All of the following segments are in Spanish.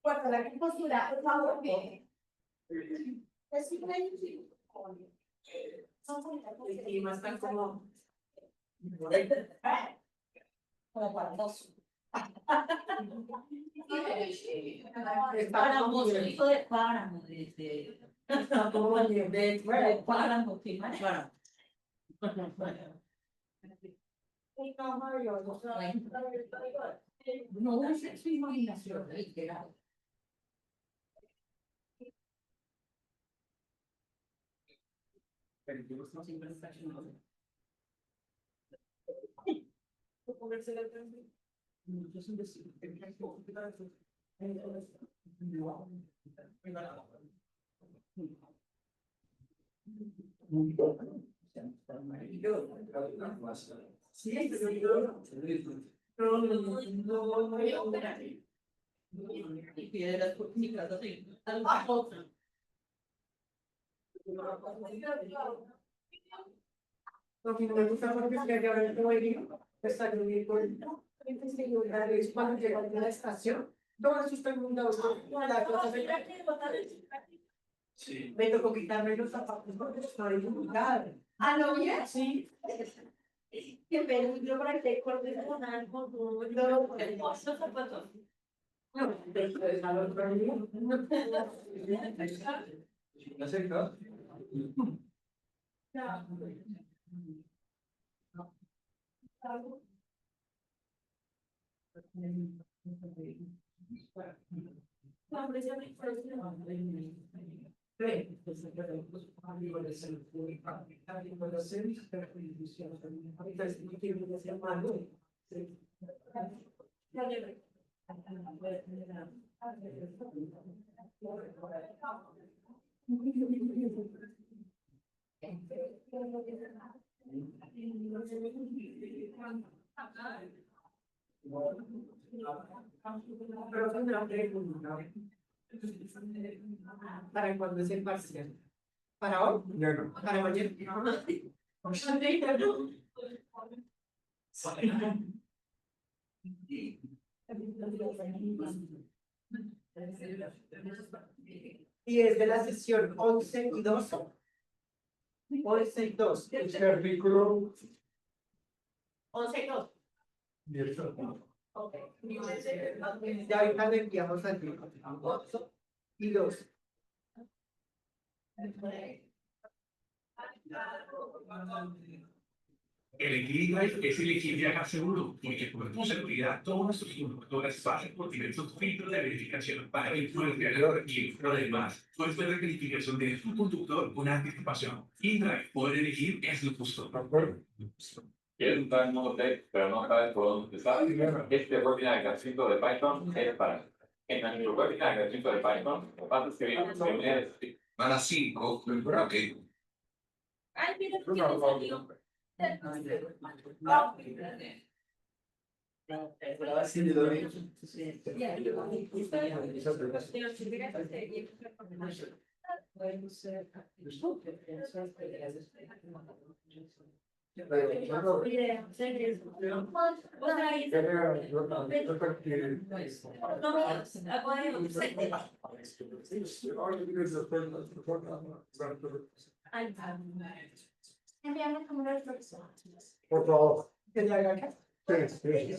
Guarda la compostura, por favor, que es simplemente El clima está como. como cuartos. Páramo, Hijo de páramo, está como de páramo, sí, Bueno. no uses su imaginación, literal. Lo que me gusta porque es que ahora tengo el está cuando llego a la estación, todo eso está inundado. Sí. Me tocó quitarme los zapatos porque estaba inundado. ¿Ah, no, ya? Sí. Qué peligro para que cortes con algo, los zapatos. No, después al otro día. ¿No sé qué? Pero son una pregunta. ¿Para cuándo es el parcial? ¿Para hoy? No. ¿Para mañana? Y es de la sesión 11 y 12. 11 y 2. Este artículo 11 y 2. 10. Ok. Ya ahorita le enviamos al grupo. 8 y 2. El equilibrio es el equilibrio seguro, porque por tu seguridad todos nuestros conductores pasan por diversos filtros de verificación para que puedas ver el registro. Además, puedes ver la calificación de tu conductor con anticipación. InDrive, poder elegir es lo justo. ¿De acuerdo? Quieres usar el modo test, pero no sabes por dónde empezar. Este webinar de ejercicio de Python es para. En nuestro webinar de ejercicio de Python, lo que pasa es que viene A las 5, ok. Ay, mira, ¿qué me salió? Por favor. ¿Que le haga acá? Sí.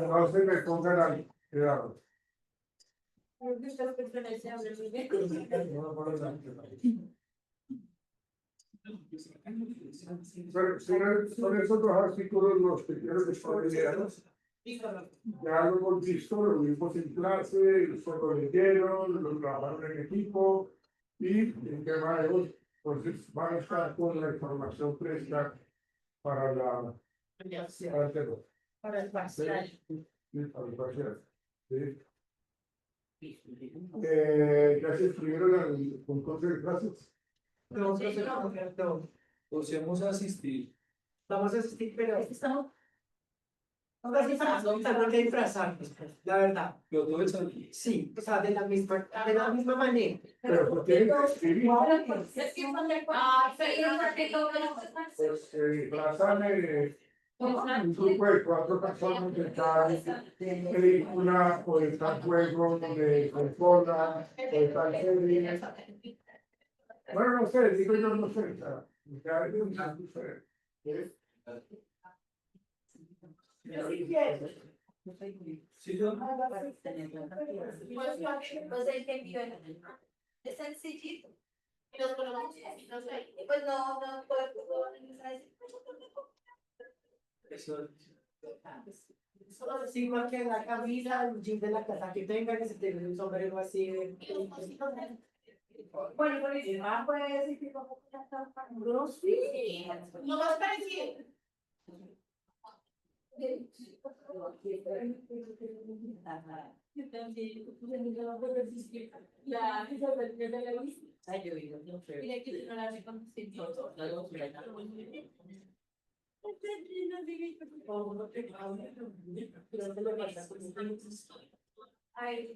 No se me pongan ahí. Cuidado. Son esos dos artículos los que quiero desarrollar. Ya lo hemos visto, lo vimos en clase, se lo leyeron, lo trabajaron en equipo y el tema de hoy, pues van a estar con la información fresca para la Para el parcial. para el parcial. ¿Sí? Ya se inscribieron al concurso de clases. Nosotros no. Podemos asistir. Vamos a asistir, pero Estamos Ahora sí estamos que disfrazarnos, pues, la verdad. Los dos están. Sí, o sea, de la misma manera. Pero porque Es que son de pues, disfrazan un grupo de 4 personas de cada película o de tal juego de consola o de tal serie. Bueno, no sé, digo yo no sé, o sea, ya es un tanto diferente. Sí, yo. Pues el que envió es sencillito. Y los colocamos y no sé, y pues no puedo Sí, porque la camisa, el jean de la casa que tenga, que se tenga un sombrero así de. bueno, por eso, pues, y tipo, ya está no, sí, no más parecido. Ay,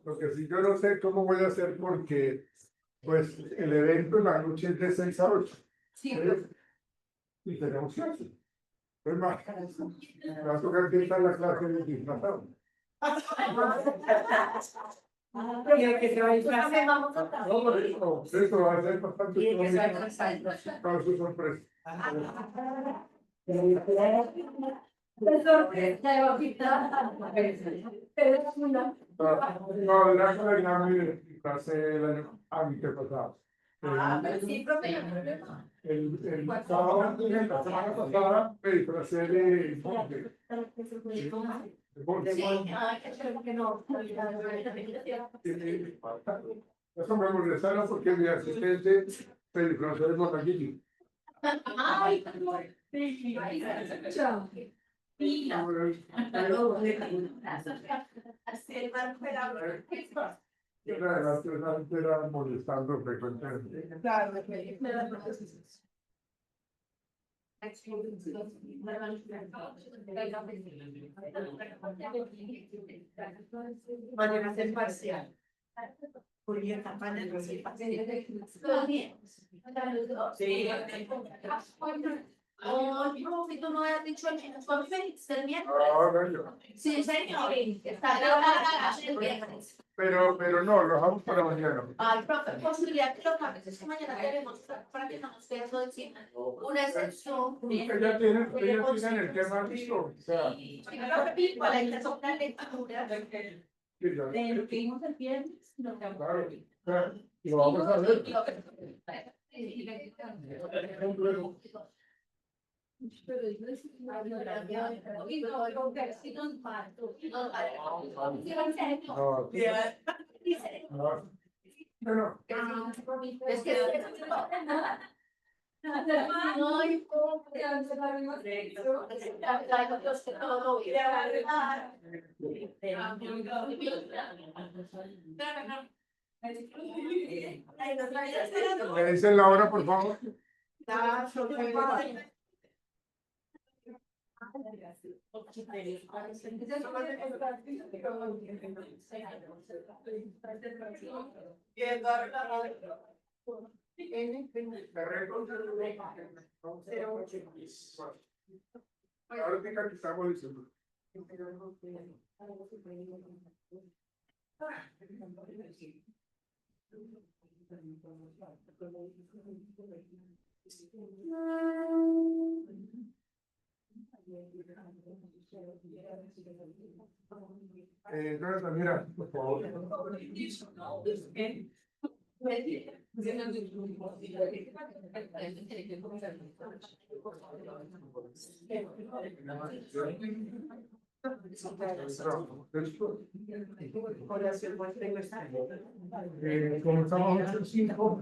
Lo que sí yo no sé cómo voy a hacer porque pues el evento en la noche es de 6 a 8. sí. Y tenemos clase. Es más, me va a tocar que está la clase de disfrazado. Quiero que se va a disfrazar. No, por eso va a ser bastante Quiero que se va a cómico disfrazar. para su sorpresa. No, la que ya me disfracé el año antepasado. Sí, profe, no hay problema. El sábado, la semana pasada, me disfracé de monje. De monje. Sí, qué chévere que no. Eso me molestaron porque mi asistente se disfrazó de monaguillo. Ay, sí. Chao. Así el barco era. Era molestando frecuentemente. Claro, mañana es el parcial. Julieta, mañana es el parcial. Sí. Oh, no, si tú no has dicho el miércoles, el miércoles. Ahora yo. Sí, señor. Está grabada el viernes. Pero no, lo dejamos para mañana. Ay, profe, posibilidad que lo cambies. Es que mañana queremos para que no nos quede todo encima. Una excepción. Ustedes ya tienen el tema listo. O sea, Para empezar una lectura. que ya- Lo que vimos el viernes, lo que claro, o sea, lo vamos a ver. No, no. Bueno, Es que no hay me dicen la hora, por favor. Ahora tenga que estamos diciendo. Jonathan, mira, por favor. Comenzamos a hacer 5.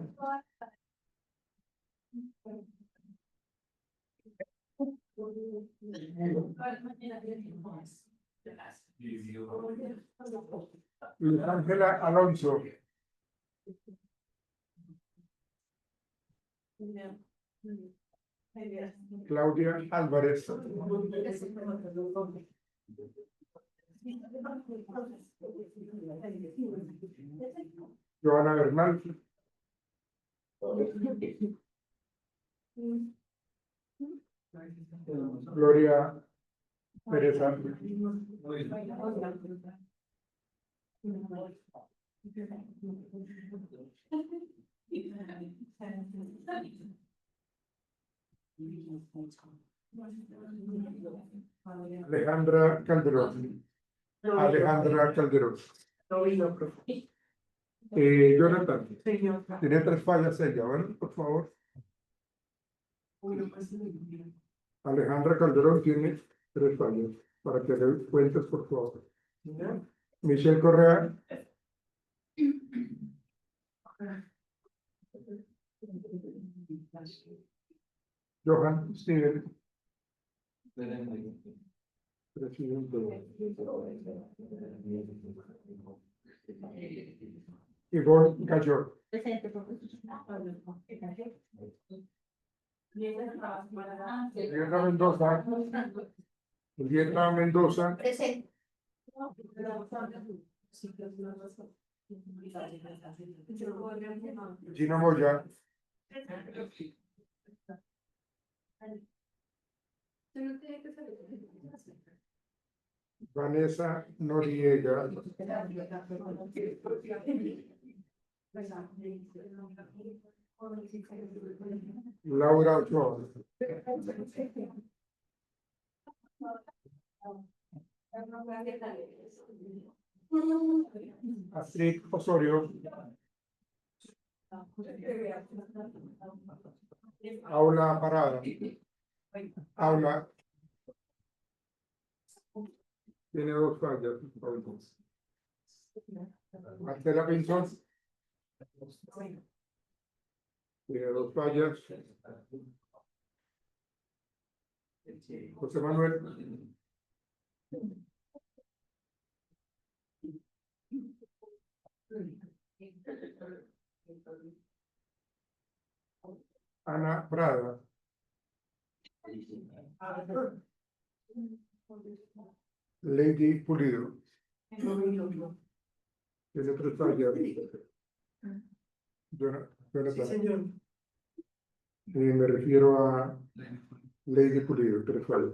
Luis Ángela Alonso, Claudia Álvarez, Joana Bernal, Gloria Teresa, Alejandra Calderón, Alejandra Calderón. Jonathan, tiene 3 fallas ella, ¿vale? Por favor. Alejandra Calderón tiene 3 fallas, para que le cuentes, por favor. Michelle Correa. Johan Steven. Presidente. Ivonne Gallor. Julieta Mendoza. Julieta Mendoza. Presente. Gina Moya. Vanessa Noriega. Laura Ochoa. Astrid Osorio. Aula Parada. Aula. Tiene 2 fallas. Marcela Pinzón. Tiene 2 fallas. José Manuel. Ana Prada. Lady Pulido. Tiene 3 fallas. Jonathan. Me refiero a Lady Pulido, 3 fallas.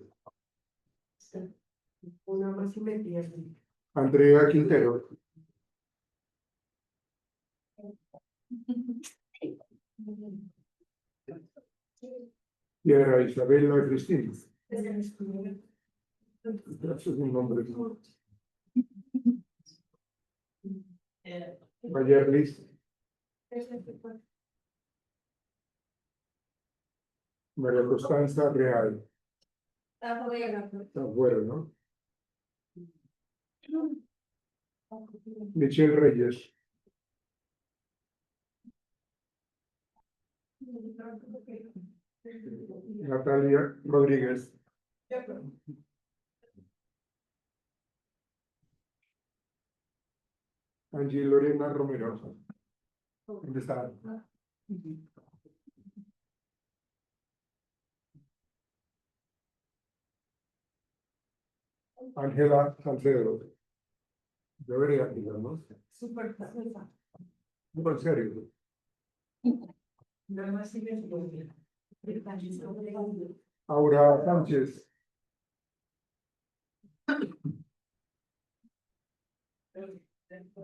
Andrea Quintero. Y era Isabela Cristina. Ese es un nombre. Mayerlis. María Constanza Real. Está fuera, ¿no? Michelle Reyes. Natalia Rodríguez. Angie Lorena Romero. ¿Dónde está? Ángela Salcedo. Debería aplicar, ¿no? No, en serio. Aura Sánchez.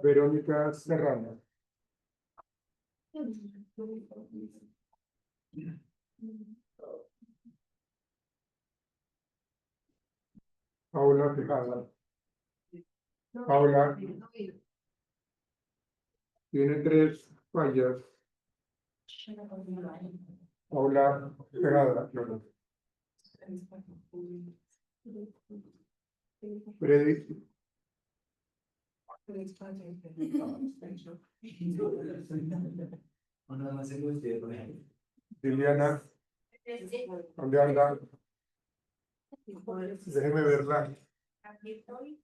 Verónica Serrano. Paula Tejada. Paula tiene 3 fallas. Paula Tejada. Freddy. Liliana. ¿Dónde anda? Déjeme verla. Aquí estoy.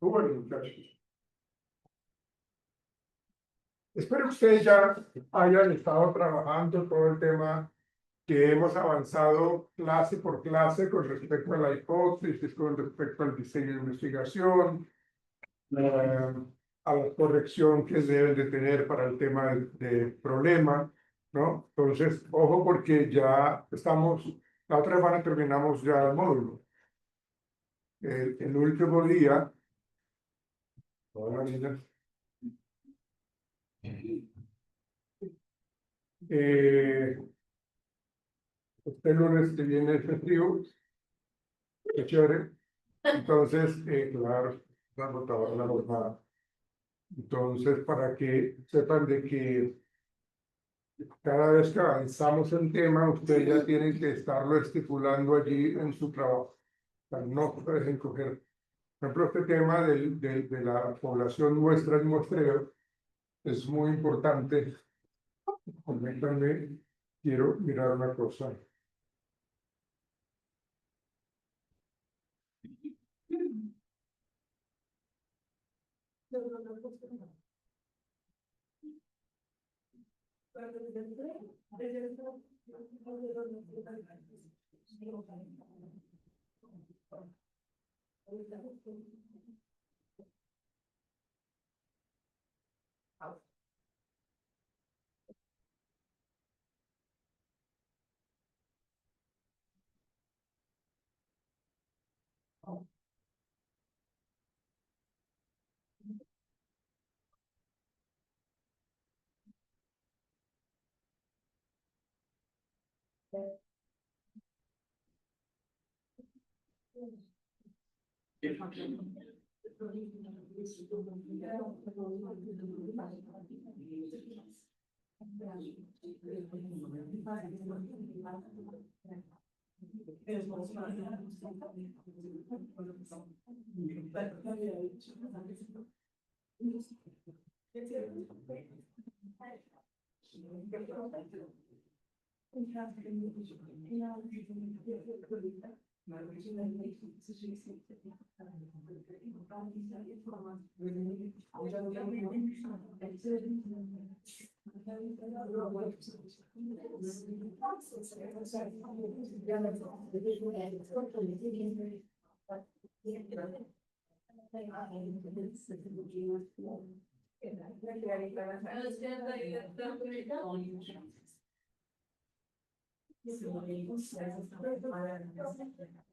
Bueno, muchachos. Espero que ustedes ya hayan estado trabajando todo el tema que hemos avanzado clase por clase con respecto a la hipótesis, con respecto al diseño de investigación, a la corrección que deben de tener para el tema del problema, ¿no? Entonces, ojo porque ya estamos, la otra semana terminamos ya el módulo. El último día, hola, niña. Este lunes que viene el festivo, qué chévere. Entonces, claro, la jornada. Entonces, para que sepan de que cada vez que avanzamos en tema, ustedes ya tienen que estarlo estipulando allí en su trabajo. O sea, no se dejen coger. Por ejemplo, este tema de la población muestra y muestreo es muy importante. Permítanme, quiero mirar una cosa.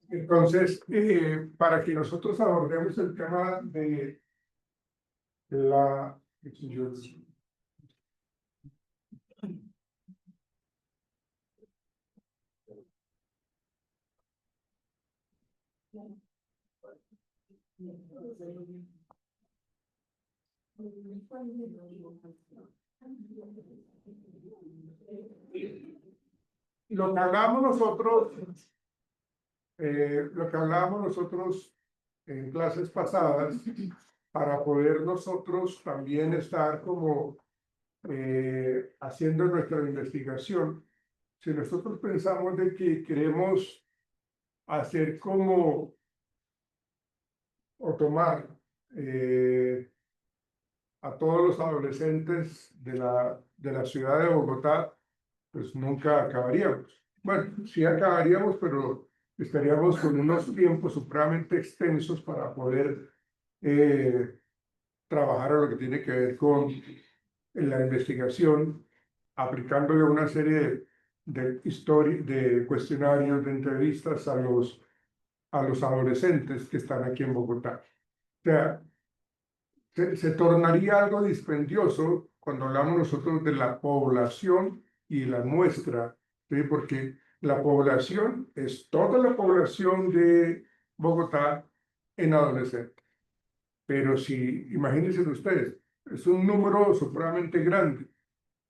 Entonces, para que nosotros abordemos el tema de la... Lo que hablábamos nosotros, en clases pasadas, para poder nosotros también estar como haciendo nuestra investigación, si nosotros pensamos de que queremos hacer como o tomar a todos los adolescentes de la ciudad de Bogotá, pues nunca acabaríamos. Bueno, sí acabaríamos, pero estaríamos con unos tiempos supremamente extensos para poder trabajar a lo que tiene que ver con la investigación, aplicándole una serie de cuestionarios, de entrevistas a los adolescentes que están aquí en Bogotá. O sea, se tornaría algo dispendioso cuando hablamos nosotros de la población y la muestra, ¿sí? Porque la población es toda la población de Bogotá en adolescentes. Pero si, imagínense ustedes, es un número supremamente grande,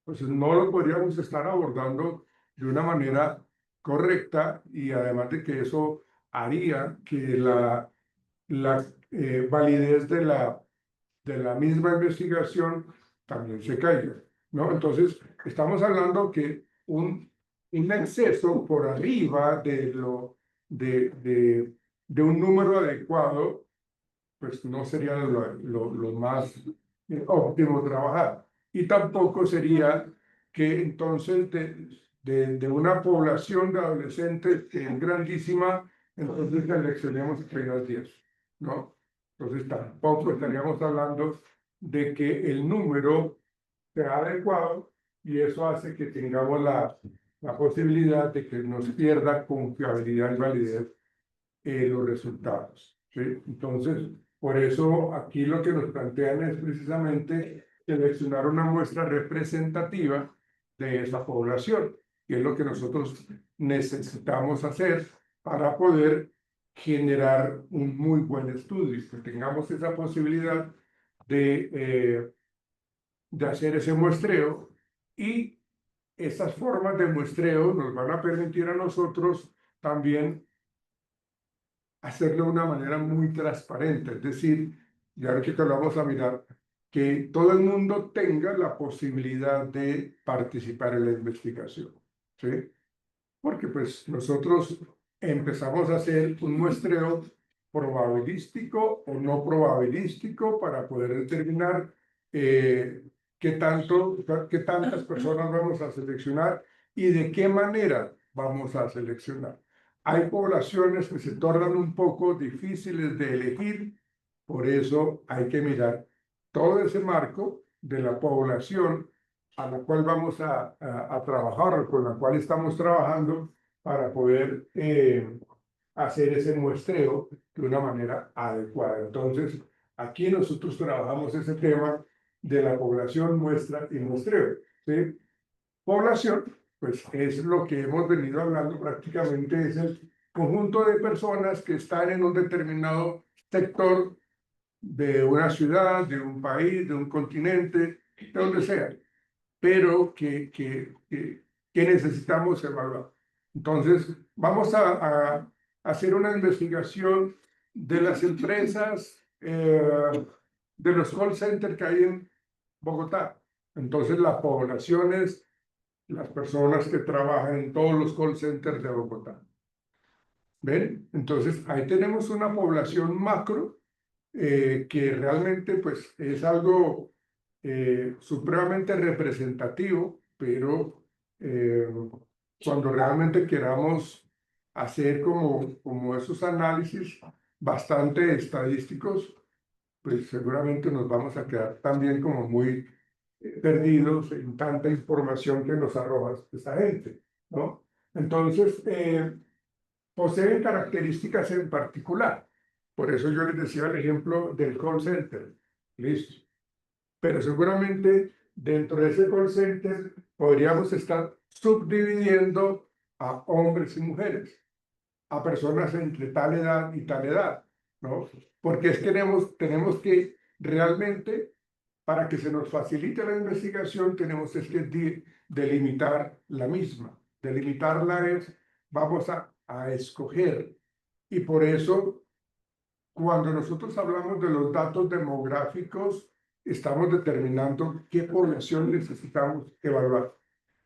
pues no lo podríamos estar abordando de una manera correcta y además de que eso haría que la validez de la misma investigación también se caiga, ¿no? Entonces, estamos hablando que un exceso por arriba de un número adecuado, pues no sería lo más óptimo trabajar. Y tampoco sería que entonces de una población de adolescentes que es grandísima, entonces seleccionemos apenas 10, ¿no? Entonces tampoco estaríamos hablando de que el número sea adecuado y eso hace que tengamos la posibilidad de que nos pierda confiabilidad y validez los resultados, ¿sí? Entonces, por eso aquí lo que nos plantean es precisamente seleccionar una muestra representativa de esa población, que es lo que nosotros necesitamos hacer para poder generar un muy buen estudio, que tengamos esa posibilidad de hacer ese muestreo y esas formas de muestreo nos van a permitir a nosotros también hacerlo de una manera muy transparente, es decir, ya ahora que lo vamos a mirar, que todo el mundo tenga la posibilidad de participar en la investigación, ¿sí? Porque pues nosotros empezamos a hacer un muestreo probabilístico o no probabilístico para poder determinar qué tantas personas vamos a seleccionar y de qué manera vamos a seleccionar. Hay poblaciones que se tornan un poco difíciles de elegir, por eso hay que mirar todo ese marco de la población a la cual vamos a trabajar o con la cual estamos trabajando para poder hacer ese muestreo de una manera adecuada. Entonces, aquí nosotros trabajamos ese tema de la población, muestra y muestreo, ¿sí? Población, pues es lo que hemos venido hablando prácticamente, es el conjunto de personas que están en un determinado sector de una ciudad, de un país, de un continente, de donde sea, pero que necesitamos evaluar. Entonces, vamos a hacer una investigación de las empresas, de los call centers que hay en Bogotá. Entonces, la población es las personas que trabajan en todos los call centers de Bogotá. ¿Ven? Entonces, ahí tenemos una población macro que realmente pues es algo supremamente representativo, pero cuando realmente queramos hacer como esos análisis bastante estadísticos, pues seguramente nos vamos a quedar también como muy perdidos en tanta información que nos arroja esta gente, ¿no? Entonces, poseen características en particular. Por eso yo les decía el ejemplo del call center. Listo. Pero seguramente dentro de ese call center podríamos estar subdividiendo a hombres y mujeres, a personas entre tal edad y tal edad, ¿no? Porque es que tenemos que realmente, para que se nos facilite la investigación, tenemos que delimitar la misma. Delimitarla es, vamos a escoger. Y por eso, cuando nosotros hablamos de los datos demográficos, estamos determinando qué población necesitamos evaluar,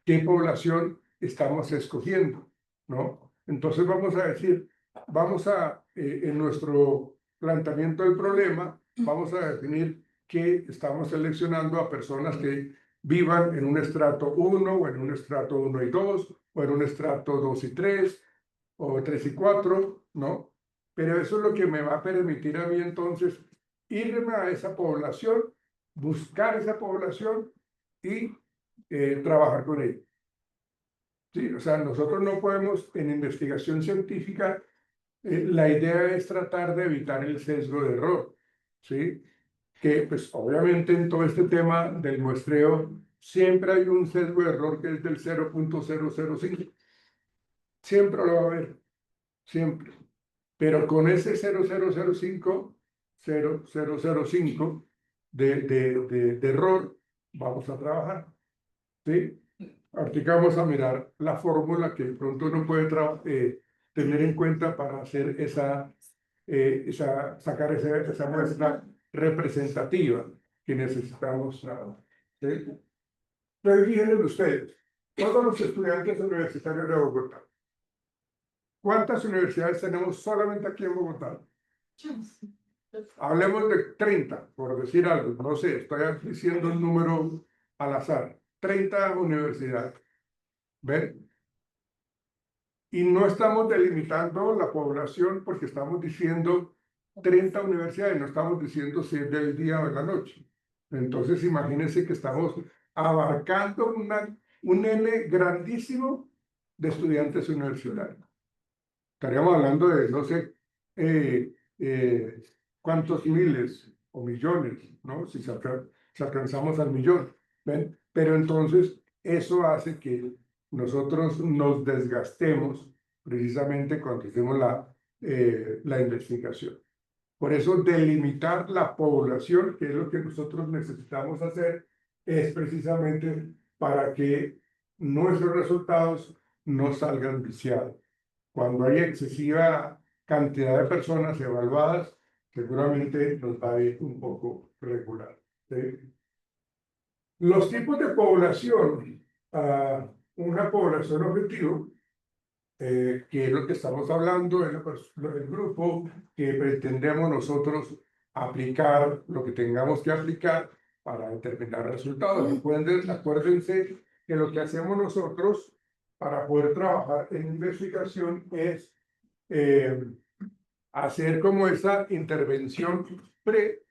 qué población estamos escogiendo, ¿no? Entonces vamos a decir, en nuestro planteamiento del problema, vamos a definir que estamos seleccionando a personas que vivan en un estrato 1 o en un estrato 1 y 2 o en un estrato 2 y 3 o 3 y 4, ¿no? Pero eso es lo que me va a permitir a mí entonces irme a esa población, buscar esa población y trabajar con ella. Sí, o sea, nosotros no podemos en investigación científica, la idea es tratar de evitar el sesgo de error, ¿sí? Que pues obviamente en todo este tema del muestreo siempre hay un sesgo de error que es del 0.005. Siempre lo va a haber, siempre. Pero con ese 0005 de error, vamos a trabajar. ¿Sí? Aquí vamos a mirar la fórmula que de pronto uno puede tener en cuenta para hacer sacar esa muestra representativa que necesitamos. ¿Sí? Entonces, fíjense ustedes, todos los estudiantes universitarios de Bogotá. ¿Cuántas universidades tenemos solamente aquí en Bogotá? Hablemos de 30, por decir algo, no sé, estoy diciendo un número al azar. 30 universidades. ¿Ven? Y no estamos delimitando la población porque estamos diciendo 30 universidades, no estamos diciendo si es del día o de la noche. Entonces, imagínense que estamos abarcando un N grandísimo de estudiantes universitarios. Estaríamos hablando de, no sé, cuántos miles o millones, ¿no? Si alcanzamos al millón. ¿Ven? Pero entonces, eso hace que nosotros nos desgastemos precisamente cuando hacemos la investigación. Por eso, delimitar la población, que es lo que nosotros necesitamos hacer, es precisamente para que nuestros resultados no salgan viciados. Cuando hay excesiva cantidad de personas evaluadas, seguramente nos va a ir un poco regular. ¿Sí? Los tipos de población, una población objetivo, que es lo que estamos hablando, es el grupo que pretendemos nosotros aplicar lo que tengamos que aplicar para determinar resultados. Acuérdense que lo que hacemos nosotros para poder trabajar en investigación es hacer como esa intervención pre.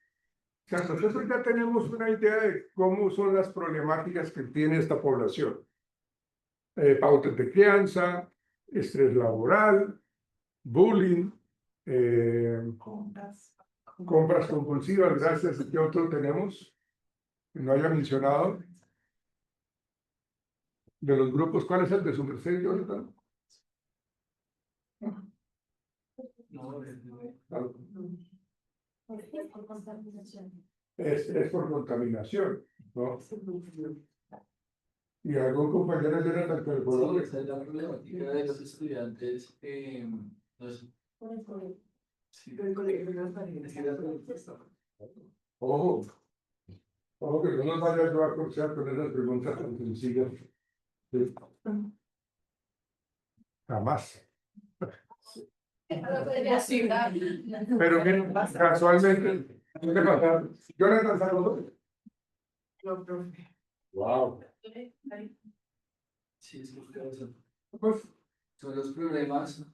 O sea, nosotros ya tenemos una idea de cómo son las problemáticas que tiene esta población. Pautas de crianza, estrés laboral, bullying, compras compulsivas, gracias. ¿Qué otro tenemos? Que no haya mencionado. De los grupos, ¿cuál es el de su merced, Jonathan? Es por contaminación, ¿no? Y algún compañero Jonathan que Sí, esa es la problemática de los estudiantes. Sí, Ojo, ojo que no nos vaya yo a corchar con esas preguntas tan sencillas. Sí. Jamás. Pero miren, casualmente, ¿qué pasa? Jonathan Salvador. Wow. sí, es que ustedes Pues, son los problemas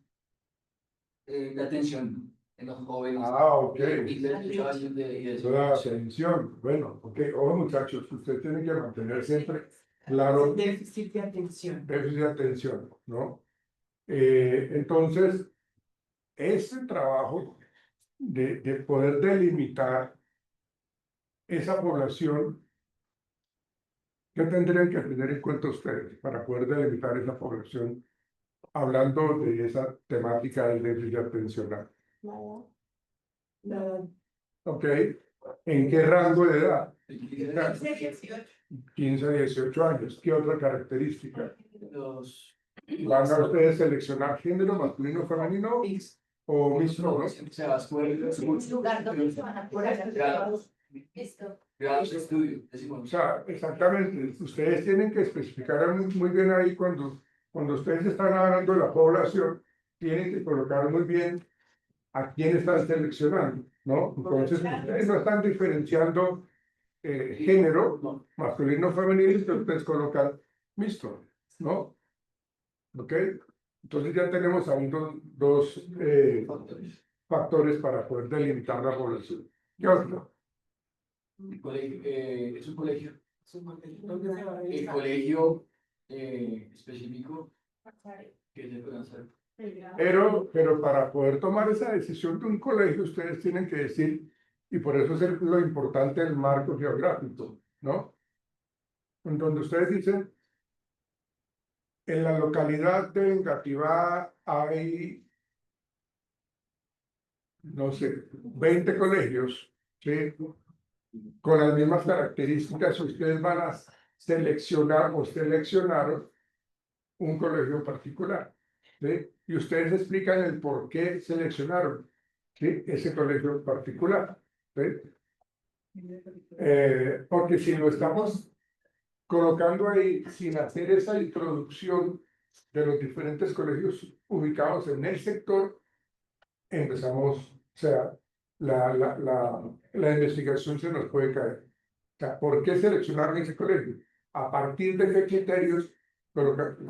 de atención en los jóvenes. ok. Y de educación y eso. Toda atención. Bueno, ok. Ojo, muchachos, usted tiene que mantener siempre claro Déficit de atención. déficit de atención, ¿no? Entonces, ese trabajo de poder delimitar esa población, ¿qué tendrían que tener en cuenta ustedes para poder delimitar esa población hablando de esa temática del déficit atencional? ¿Ok? ¿En qué rango de edad? 15 a 18 años. ¿Qué otra característica? Los ¿Van a ustedes seleccionar género masculino o femenino o mixto, no? se va a Lugar donde se van a curar. Listo. grados de estudio, O decimos. sea, exactamente, ustedes tienen que especificar muy bien ahí cuando ustedes están hablando de la población, tienen que colocar muy bien a quién están seleccionando, ¿no? Entonces, ustedes no están diferenciando género, masculino o femenino, que ustedes colocan mixto, ¿no? ¿Ok? Entonces ya tenemos ahí dos factores para poder delimitar la población. ¿Qué otro? El colegio, es un colegio. El colegio específico que se puede hacer. Pero para poder tomar esa decisión de un colegio, ustedes tienen que decir, y por eso es lo importante del marco geográfico, ¿no? En donde ustedes dicen, en la localidad de Engativá hay no sé, 20 colegios, ¿sí? Con las mismas características, ustedes van a seleccionar o seleccionaron un colegio particular, ¿sí? Y ustedes explican el por qué seleccionaron, ¿sí? Ese colegio particular, ¿sí? Porque si lo estamos colocando ahí sin hacer esa introducción de los diferentes colegios ubicados en el sector, empezamos, o sea, la investigación se nos puede caer. O sea, ¿por qué seleccionaron ese colegio? ¿A partir de qué criterios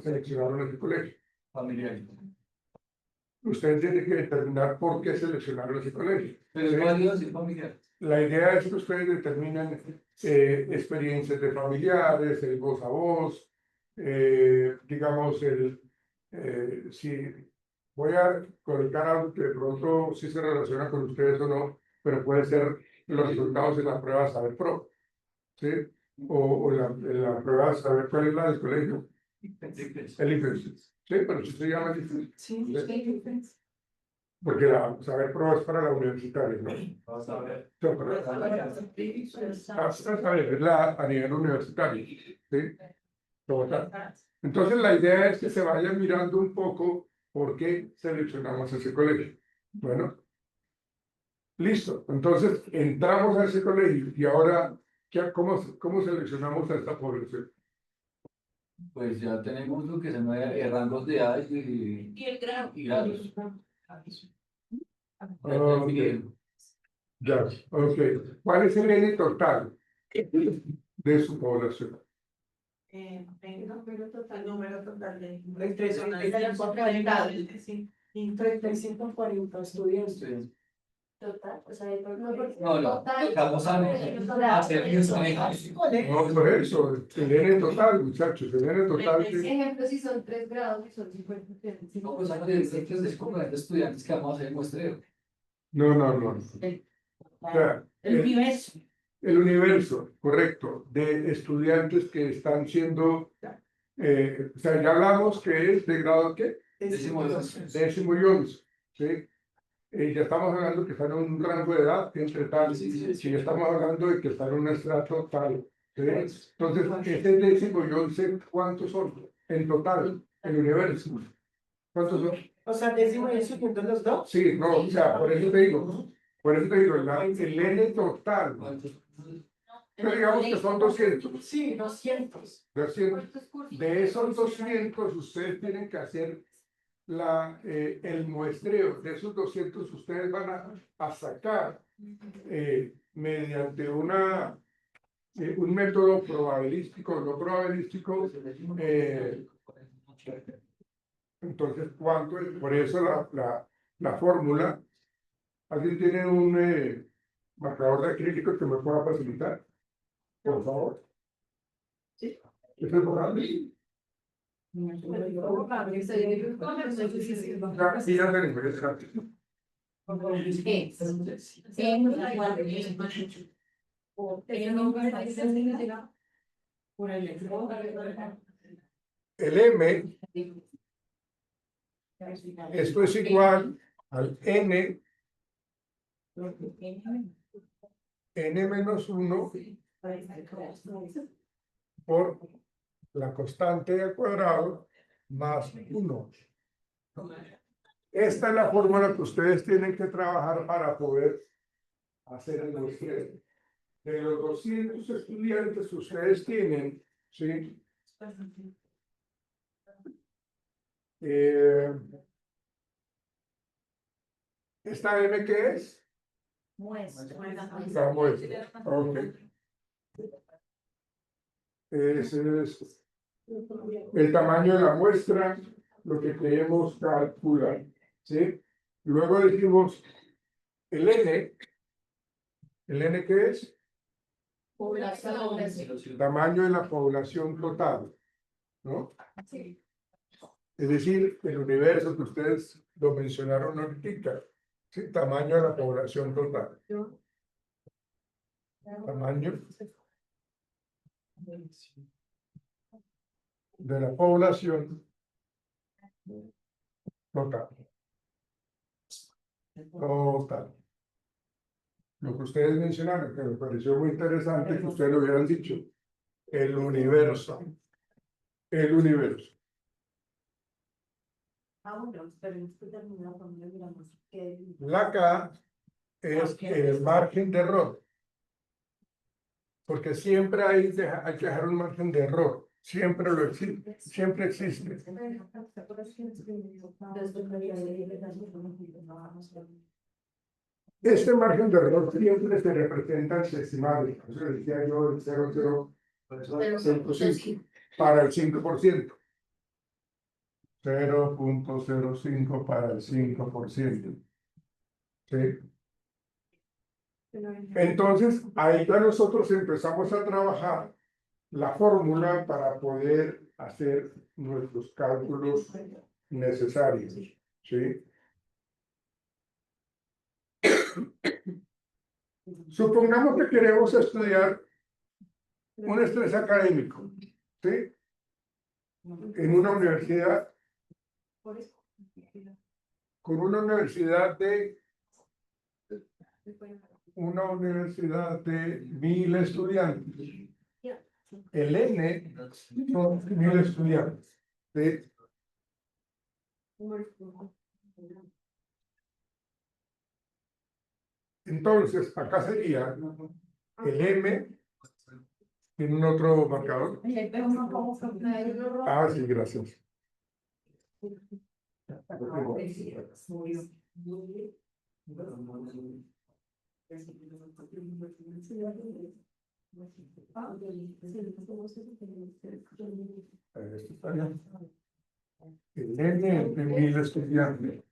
seleccionaron ese colegio? Familiar. Ustedes tienen que determinar por qué seleccionaron ese colegio. Pero es válido decir familiar. La idea es que ustedes determinen experiencias de familiares, el voz a voz, digamos, si voy a colocar algo que de pronto sí se relaciona con ustedes o no, pero puede ser los resultados de la prueba Saber Pro, ¿sí? O la prueba Saber cuál es la del colegio, el IFES, ¿sí? Pero si se llama IFES, ¿sí? Porque la Saber Pro es para la universitaria, ¿no? Vamos a ver. No, pero- saber, es la a nivel universitario, ¿sí? Como tal. Entonces la idea es que se vaya mirando un poco por qué seleccionamos ese colegio. Bueno, listo. Entonces entramos a ese colegio y ahora, ¿cómo seleccionamos a esta población? Pues ya tenemos lo que se llama rangos de edad y el grado. grados. Ya Ok. definido. Ya, ok. ¿Cuál es el N total de su población? Número total de 3540 estudiantes. Total, o sea, No, no, vamos a hacer No, por eso, el N total, muchachos, el N total. Ejemplo, si son 3 grados, son 50 estudiantes. No, pues vamos a decir que es como de estudiantes que vamos a hacer el muestreo. No. O sea, El universo. el universo, correcto, de estudiantes que están siendo, o sea, ya hablamos que es de grado ¿qué? Décimo y once. Décimo y once, ¿sí? Ya estamos hablando que están en un rango de edad entre tal, Sí. y ya estamos hablando de que están en un estrato tal, ¿sí? Entonces, ese décimo y once, ¿cuántos son? En total, el universo. ¿Cuántos son? O sea, décimo y eso juntos los dos. Sí, no, o sea, por eso te digo, el N total, pero digamos que son 200. Sí, 200. 200. De esos 200, ustedes tienen que hacer el muestreo. De esos 200, ustedes van a sacar mediante un método probabilístico, no probabilístico. Entonces, ¿cuánto es? Por eso la fórmula. ¿Alguien tiene un marcador de acrílico que me pueda facilitar? Por favor. Sí. ¿Esto es borrable? Sí, ya tenemos, exacto. El M, esto es igual al N menos 1 por la constante al cuadrado más 1. Esta es la fórmula que ustedes tienen que trabajar para poder hacer el muestreo. De los 200 estudiantes que ustedes tienen, ¿sí? ¿Esta M qué es? La muestra. Ok. Ese es el tamaño de la muestra, lo que queremos calcular, ¿sí? Luego decimos el N ¿qué es? El tamaño de la población total, ¿no? Es decir, el universo que ustedes lo mencionaron ahorita, ¿sí? Tamaño de la población total. Tamaño de la población total. Total. Lo que ustedes mencionaron, que me pareció muy interesante que ustedes lo hubieran dicho. El universo. El universo. Bueno, pero esto termina cuando miramos que La K es el margen de error. Porque siempre hay que dejar un margen de error. Siempre lo existe. Siempre existe. Este margen de error siempre se representa en decimales. Por eso decía yo el 0,005 para el 5%. 0,05 para el 5%. ¿Sí? Entonces, ahí ya nosotros empezamos a trabajar la fórmula para poder hacer nuestros cálculos necesarios. ¿Sí? Supongamos que queremos estudiar un estrés académico, ¿sí? En una universidad, con una universidad de 1000 estudiantes. El N son 1000 estudiantes. ¿Sí? Entonces, acá sería el M, tiene un otro marcador. Ah, sí, gracias. Esto está bien. El N es de 1000 estudiantes.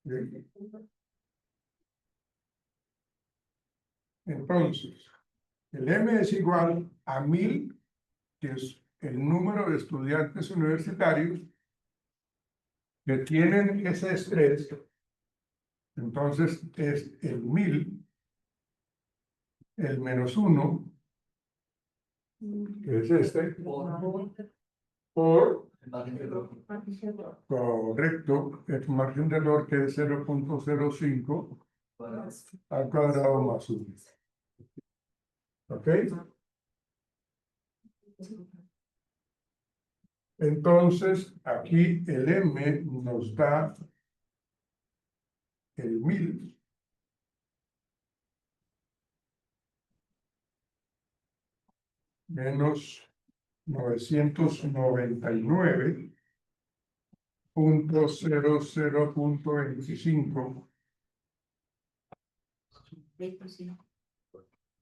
Bien. Entonces, el M es igual a 1000, que es el número de estudiantes universitarios que tienen ese estrés. Entonces es el 1000, el -1, que es este, por, correcto, el margen de error que es 0,05 al cuadrado más 1. ¿Ok? Entonces, aquí el M nos da el 1000 menos 999.00.25.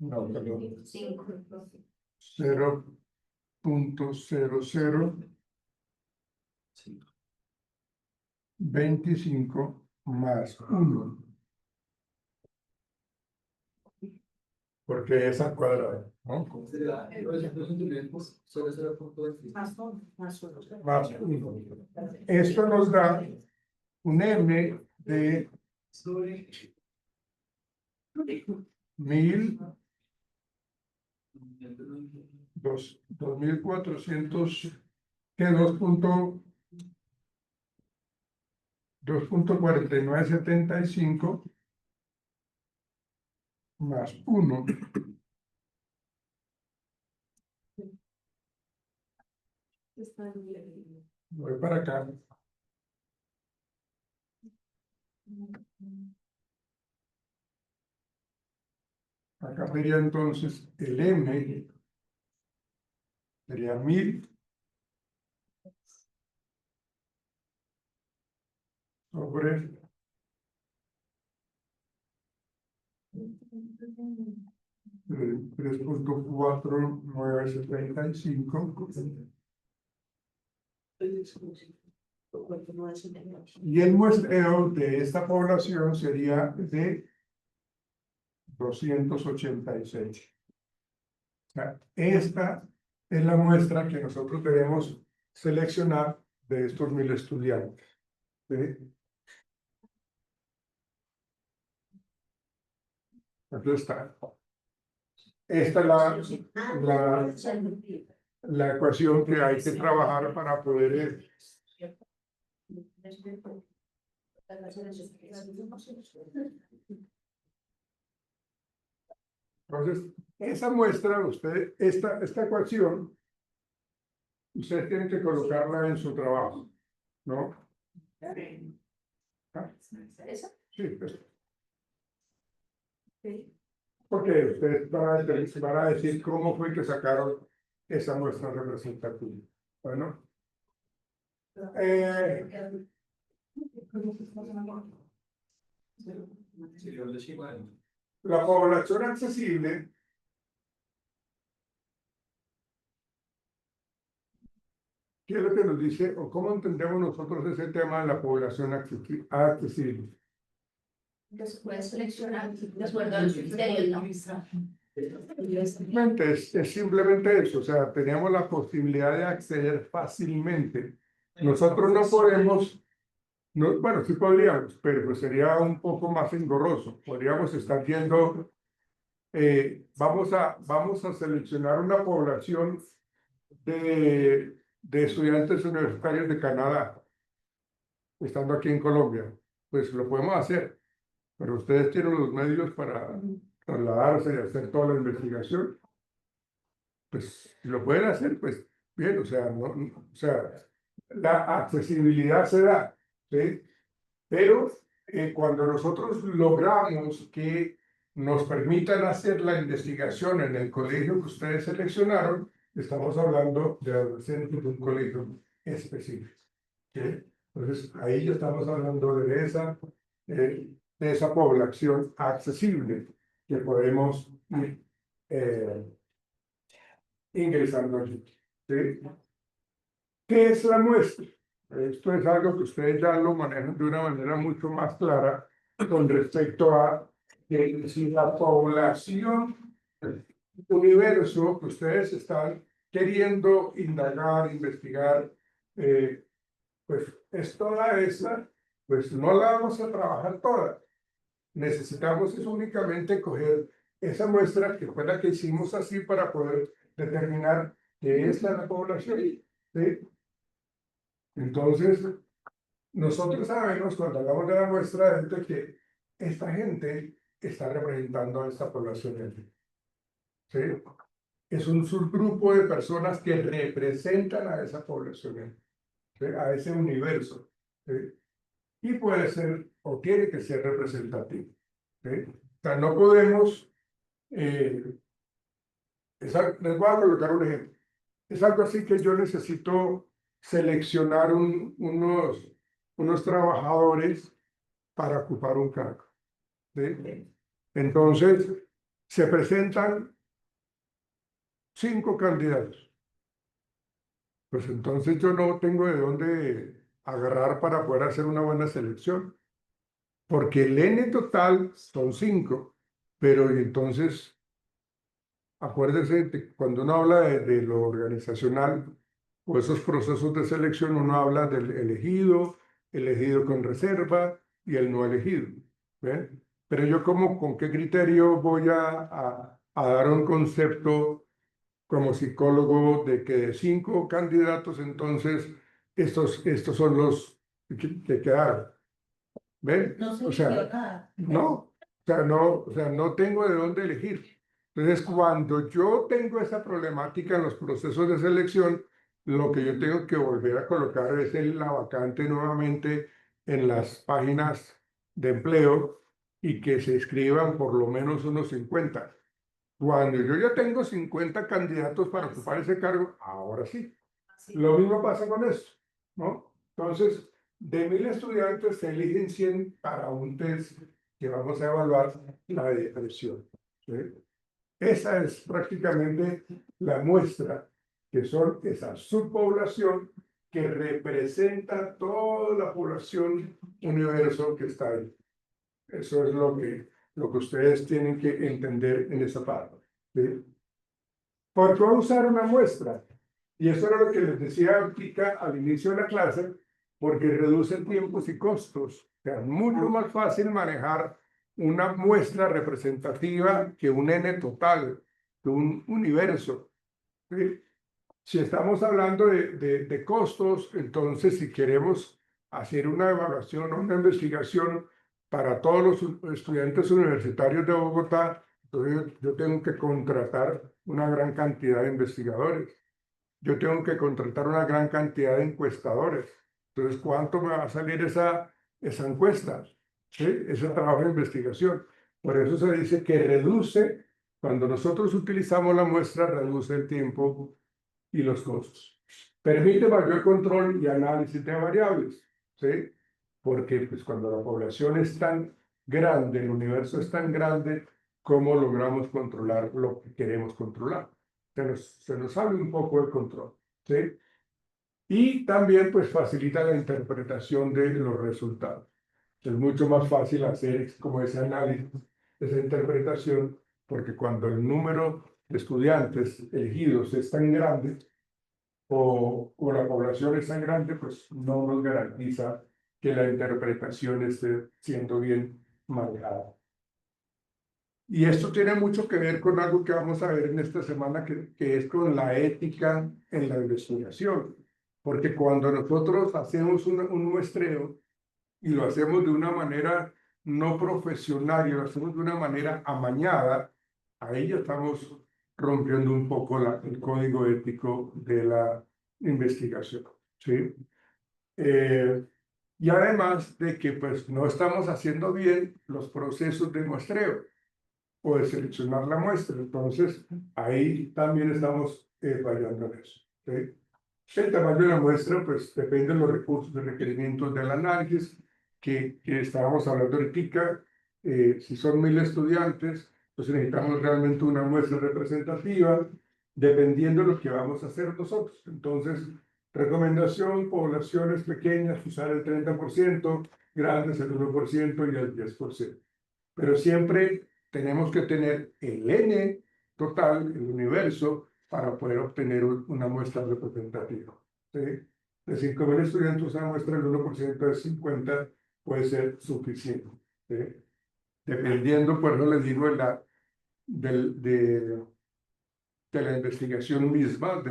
No, perdón. 0,0025 más 1. Porque es al cuadrado, ¿no? Más 1. Esto nos da un M de 1000, 2400, que 2.4975 más 1. Voy para acá. Acá sería entonces el M, sería 1000 sobre 3.4975. Y el muestreo de esta población sería de 286. O sea, esta es la muestra que nosotros debemos seleccionar de estos 1000 estudiantes. ¿Sí? Aquí está. Esta es la ecuación que hay que trabajar para poder Entonces, esa muestra, esta ecuación, ustedes tienen que colocarla en su trabajo, ¿no? Ah, ¿Eso? sí, pues, porque ustedes van a decir cómo fue que sacaron esa muestra representativa. Bueno, la población accesible ¿qué es lo que nos dice o cómo entendemos nosotros ese tema de la población accesible? Que se puede seleccionar de acuerdo a los criterios, ¿no? Simplemente es simplemente eso, o sea, tenemos la posibilidad de acceder fácilmente. Nosotros no podemos, no, bueno, sí podríamos, pero pues sería un poco más engorroso. Podríamos estar viendo, vamos a seleccionar una población de estudiantes universitarios de Canadá, estando aquí en Colombia. Pues lo podemos hacer, pero ustedes tienen los medios para trasladarse y hacer toda la investigación. Pues si lo pueden hacer, pues bien, o sea, o sea, la accesibilidad se da, ¿sí? Pero cuando nosotros logramos que nos permitan hacer la investigación en el colegio que ustedes seleccionaron, estamos hablando de adolescentes de un colegio específico, ¿sí? Entonces, ahí ya estamos hablando de esa población accesible que podemos ir ingresando allí, ¿sí? ¿Qué es la muestra? Esto es algo que ustedes ya lo manejan de una manera mucho más clara con respecto a que si la población, el universo que ustedes están queriendo indagar, investigar, pues es toda esa, pues no la vamos a trabajar toda. Necesitamos es únicamente coger esa muestra que fue la que hicimos así para poder determinar que esta es la población, ¿sí? Entonces, nosotros sabemos cuando hablamos de la muestra de que esta gente está representando a esta población, ¿sí? Es un subgrupo de personas que representan a esa población, ¿sí? A ese universo, ¿sí? Y puede ser o tiene que ser representativo, ¿sí? O sea, no podemos, les voy a colocar un ejemplo. Es algo así que yo necesito seleccionar unos trabajadores para ocupar un cargo, ¿sí? Entonces, se presentan 5 candidatos. Pues entonces yo no tengo de dónde agarrar para poder hacer una buena selección, porque el N total son 5, pero entonces, acuérdese, cuando uno habla de lo organizacional o esos procesos de selección, uno habla del elegido con reserva y el no elegido, ¿ven? Pero yo con qué criterio voy a dar un concepto como psicólogo de que de 5 candidatos, entonces estos son los que quedaron. ¿Ven? No se O sea, eligió nada. o sea, no tengo de dónde elegir. Entonces, cuando yo tengo esa problemática en los procesos de selección, lo que yo tengo que volver a colocar es la vacante nuevamente en las páginas de empleo y que se inscriban por lo menos unos 50. Cuando yo ya tengo 50 candidatos para ocupar ese cargo, ahora sí. Lo mismo pasa con esto, ¿no? Entonces, de 1000 estudiantes se eligen 100 para un test que vamos a evaluar la depresión, ¿sí? Esa es prácticamente la muestra, que son esa subpoblación que representa toda la población universo que está ahí. Eso es lo que ustedes tienen que entender en esa parte, ¿sí? ¿Por qué usar una muestra? Y eso era lo que les decía Kika al inicio de la clase, porque reduce tiempos y costos. O sea, es mucho más fácil manejar una muestra representativa que un N total, que un universo, ¿sí? Si estamos hablando de costos, entonces si queremos hacer una evaluación o una investigación para todos los estudiantes universitarios de Bogotá, entonces yo tengo que contratar una gran cantidad de investigadores. Yo tengo que contratar una gran cantidad de encuestadores. Entonces, ¿cuánto me va a salir esa encuesta? ¿Sí? Ese trabajo de investigación. Por eso se dice que reduce, cuando nosotros utilizamos la muestra, reduce el tiempo y los costos. Permite mayor control y análisis de variables, ¿sí? Porque pues, cuando la población es tan grande, el universo es tan grande, ¿cómo logramos controlar lo que queremos controlar? Se nos sale un poco el control, ¿sí? Y también pues facilita la interpretación de los resultados. Es mucho más fácil hacer como ese análisis, esa interpretación, porque cuando el número de estudiantes elegidos es tan grande o la población es tan grande, pues no nos garantiza que la interpretación esté siendo bien manejada. Y esto tiene mucho que ver con algo que vamos a ver en esta semana, que es con la ética en la investigación. Porque cuando nosotros hacemos un muestreo y lo hacemos de una manera no profesional y lo hacemos de una manera amañada, ahí ya estamos rompiendo un poco el código ético de la investigación, ¿sí? Y además de que pues no estamos haciendo bien los procesos de muestreo o de seleccionar la muestra. Entonces, ahí también estamos fallando en eso, ¿sí? El tamaño de la muestra, pues, depende de los recursos y requerimientos del análisis que estábamos hablando ahorita. Si son 1000 estudiantes, pues necesitamos realmente una muestra representativa, dependiendo de lo que vamos a hacer nosotros. Entonces, recomendación, poblaciones pequeñas, usar el 30%, grandes el 1% y el 10%. Pero siempre tenemos que tener el N total, el universo, para poder obtener una muestra representativa, ¿sí? De 5000 estudiantes, una muestra del 1% de 50 puede ser suficiente, ¿sí? Dependiendo, por eso les digo, de la investigación misma,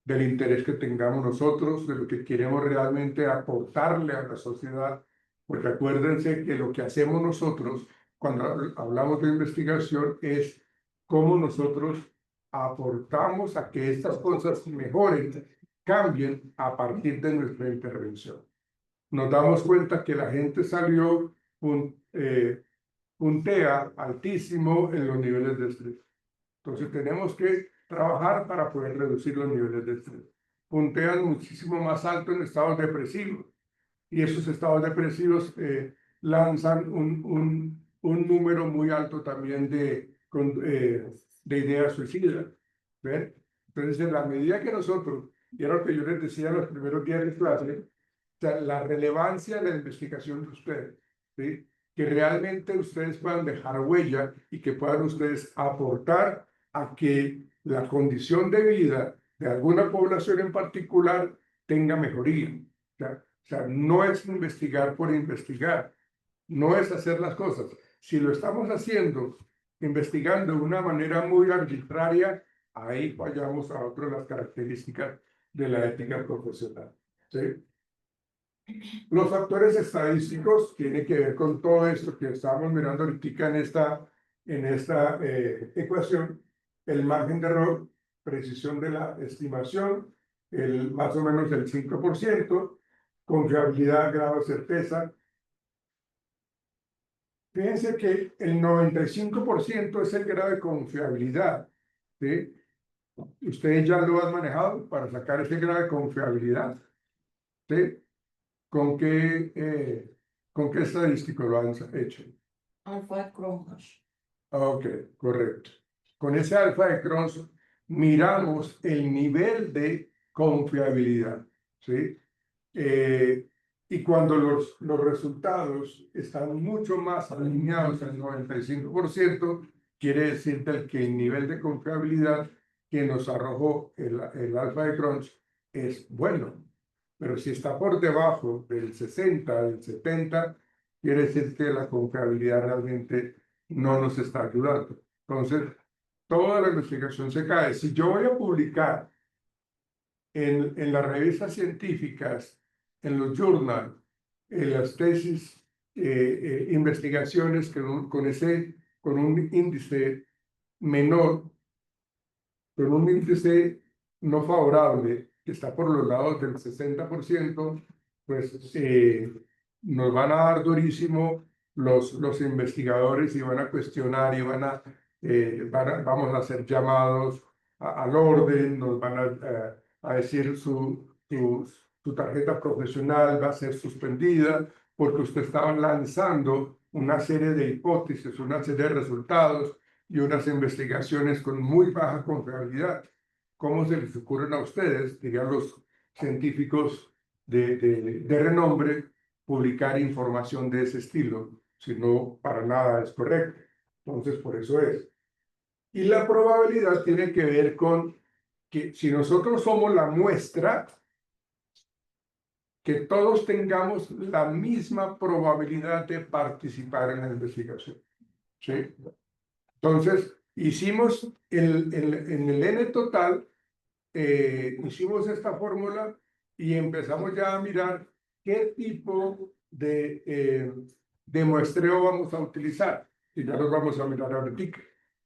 del interés que tengamos nosotros, de lo que queremos realmente aportarle a la sociedad, porque acuérdense que lo que hacemos nosotros cuando hablamos de investigación es cómo nosotros aportamos a que estas cosas mejoren, cambien a partir de nuestra intervención. Nos damos cuenta que la gente salió puntea altísimo en los niveles de estrés. Entonces tenemos que trabajar para poder reducir los niveles de estrés. Puntean muchísimo más alto en estados depresivos y esos estados depresivos lanzan un número muy alto también de ideas suicidas. ¿Ven? Entonces, en la medida que nosotros, y era lo que yo les decía en los primeros días de clase, o sea, la relevancia de la investigación de ustedes, ¿sí? Que realmente ustedes puedan dejar huella y que puedan ustedes aportar a que la condición de vida de alguna población en particular tenga mejoría. O sea, no es investigar por investigar, no es hacer las cosas. Si lo estamos haciendo, investigando de una manera muy arbitraria, ahí fallamos a otra de las características de la ética profesional, ¿sí? Los factores estadísticos tienen que ver con todo esto que estamos mirando ahorita en esta ecuación. El margen de error, precisión de la estimación, más o menos el 5%, confiabilidad, grado de certeza. Fíjense que el 95% es el grado de confiabilidad, ¿sí? Ustedes ya lo han manejado para sacar ese grado de confiabilidad, ¿sí? ¿Con qué estadístico lo han hecho? Alfa de Cronos. Ok, correcto. Con ese alfa de Cronos miramos el nivel de confiabilidad, ¿sí? Y cuando los resultados están mucho más alineados al 95%, quiere decir que el nivel de confiabilidad que nos arrojó el alfa de Cronos es bueno. Pero si está por debajo del 60, del 70, quiere decir que la confiabilidad realmente no nos está ayudando. Entonces, toda la investigación se cae. Si yo voy a publicar en las revistas científicas en los journals, en las tesis, investigaciones con un índice menor, con un índice no favorable, que está por los lados del 60%, pues nos van a dar durísimo los investigadores y van a cuestionar y vamos a hacer llamados al orden, nos van a decir su tarjeta profesional va a ser suspendida porque usted estaba lanzando una serie de hipótesis, una serie de resultados y unas investigaciones con muy baja confiabilidad. ¿Cómo se les ocurren a ustedes, dirían los científicos de renombre, publicar información de ese estilo? Si no, para nada es correcto. Entonces, por eso es. Y la probabilidad tiene que ver con que si nosotros somos la muestra, que todos tengamos la misma probabilidad de participar en la investigación. ¿Sí? Entonces, hicimos en el N total, hicimos esta fórmula y empezamos ya a mirar qué tipo de muestreo vamos a utilizar. Y ya los vamos a mirar ahorita.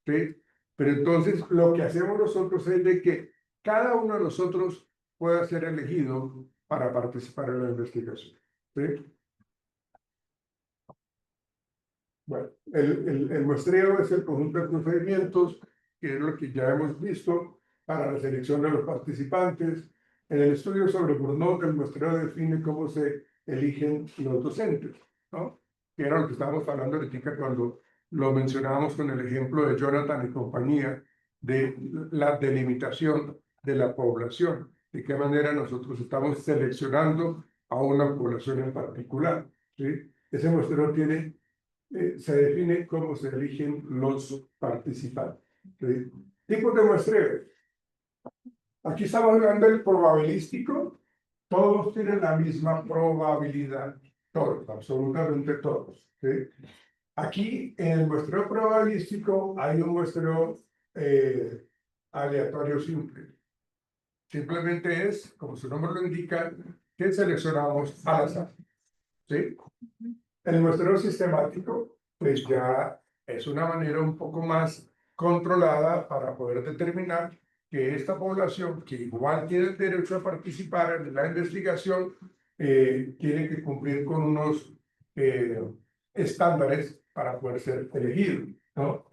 ¿Sí? Pero entonces, lo que hacemos nosotros es de que cada uno de nosotros pueda ser elegido para participar en la investigación. ¿Sí? Bueno, el muestreo es el conjunto de procedimientos, que es lo que ya hemos visto para la selección de los participantes. En el estudio sobre Burnout, el muestreo define cómo se eligen los docentes, ¿no? Que era lo que estábamos hablando ahorita cuando lo mencionábamos con el ejemplo de Jonathan y compañía, de la delimitación de la población, de qué manera nosotros estamos seleccionando a una población en particular, ¿sí? Ese muestreo se define cómo se eligen los participantes. ¿Sí? Tipos de muestreo. Aquí estamos hablando del probabilístico. Todos tienen la misma probabilidad. Todos, absolutamente todos. ¿Sí? Aquí en el muestreo probabilístico hay un muestreo aleatorio simple. Simplemente es, como su nombre lo indica, que seleccionamos al azar. ¿Sí? El muestreo sistemático, pues ya es una manera un poco más controlada para poder determinar que esta población, que igual tiene el derecho a participar en la investigación, tiene que cumplir con unos estándares para poder ser elegido, ¿no?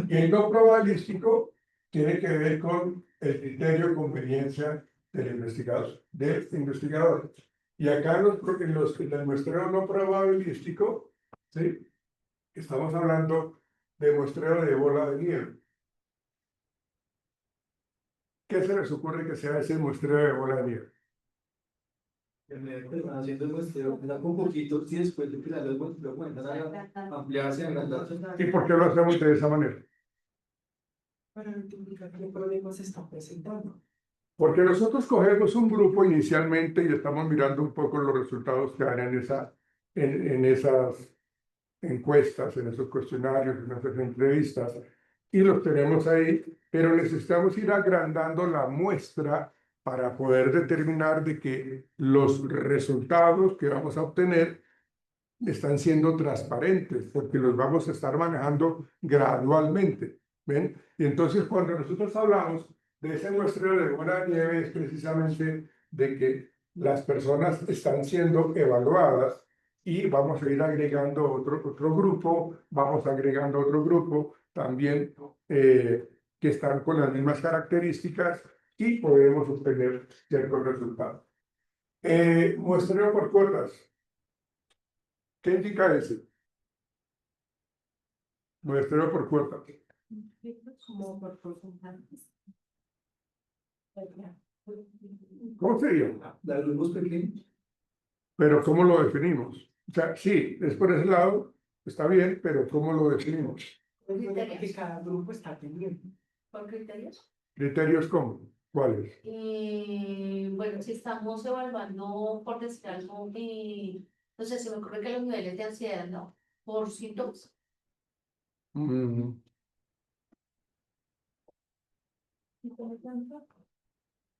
Y el no probabilístico tiene que ver con el criterio de conveniencia del investigador. Y acá en el muestreo no probabilístico, ¿sí? Estamos hablando de muestreo de bola de nieve. ¿Qué se les ocurre que sea ese muestreo de bola de nieve? Haciendo el muestreo, da con poquito y después de que el muestreo comienzan a ampliarse, agrandarse. ¿Y por qué lo hacemos de esa manera? Para identificar qué problemas se están presentando. Porque nosotros cogemos un grupo inicialmente y estamos mirando un poco los resultados que dan en esas encuestas, en esos cuestionarios, en esas entrevistas, y los tenemos ahí, pero necesitamos ir agrandando la muestra para poder determinar de que los resultados que vamos a obtener están siendo transparentes, porque los vamos a estar manejando gradualmente, ¿ven? Y entonces cuando nosotros hablamos de ese muestreo de bola de nieve es precisamente de que las personas están siendo evaluadas y vamos a ir agregando otro grupo, vamos agregando otro grupo también que están con las mismas características y podemos obtener ciertos resultados. Muestreo por cuotas. ¿Qué indica ese? Muestreo por cuotas. Como por porcentajes. ¿Cómo sería? De grupos pequeños. Pero ¿cómo lo definimos? O sea, sí, es por ese lado, está bien, pero ¿cómo lo definimos? Que cada grupo está pendiente. ¿Por criterios? ¿Criterios cómo? ¿Cuáles? Bueno, si estamos evaluando, por decir algo, no sé, se me ocurre que los niveles de ansiedad, ¿no? Por síntomas. Mm,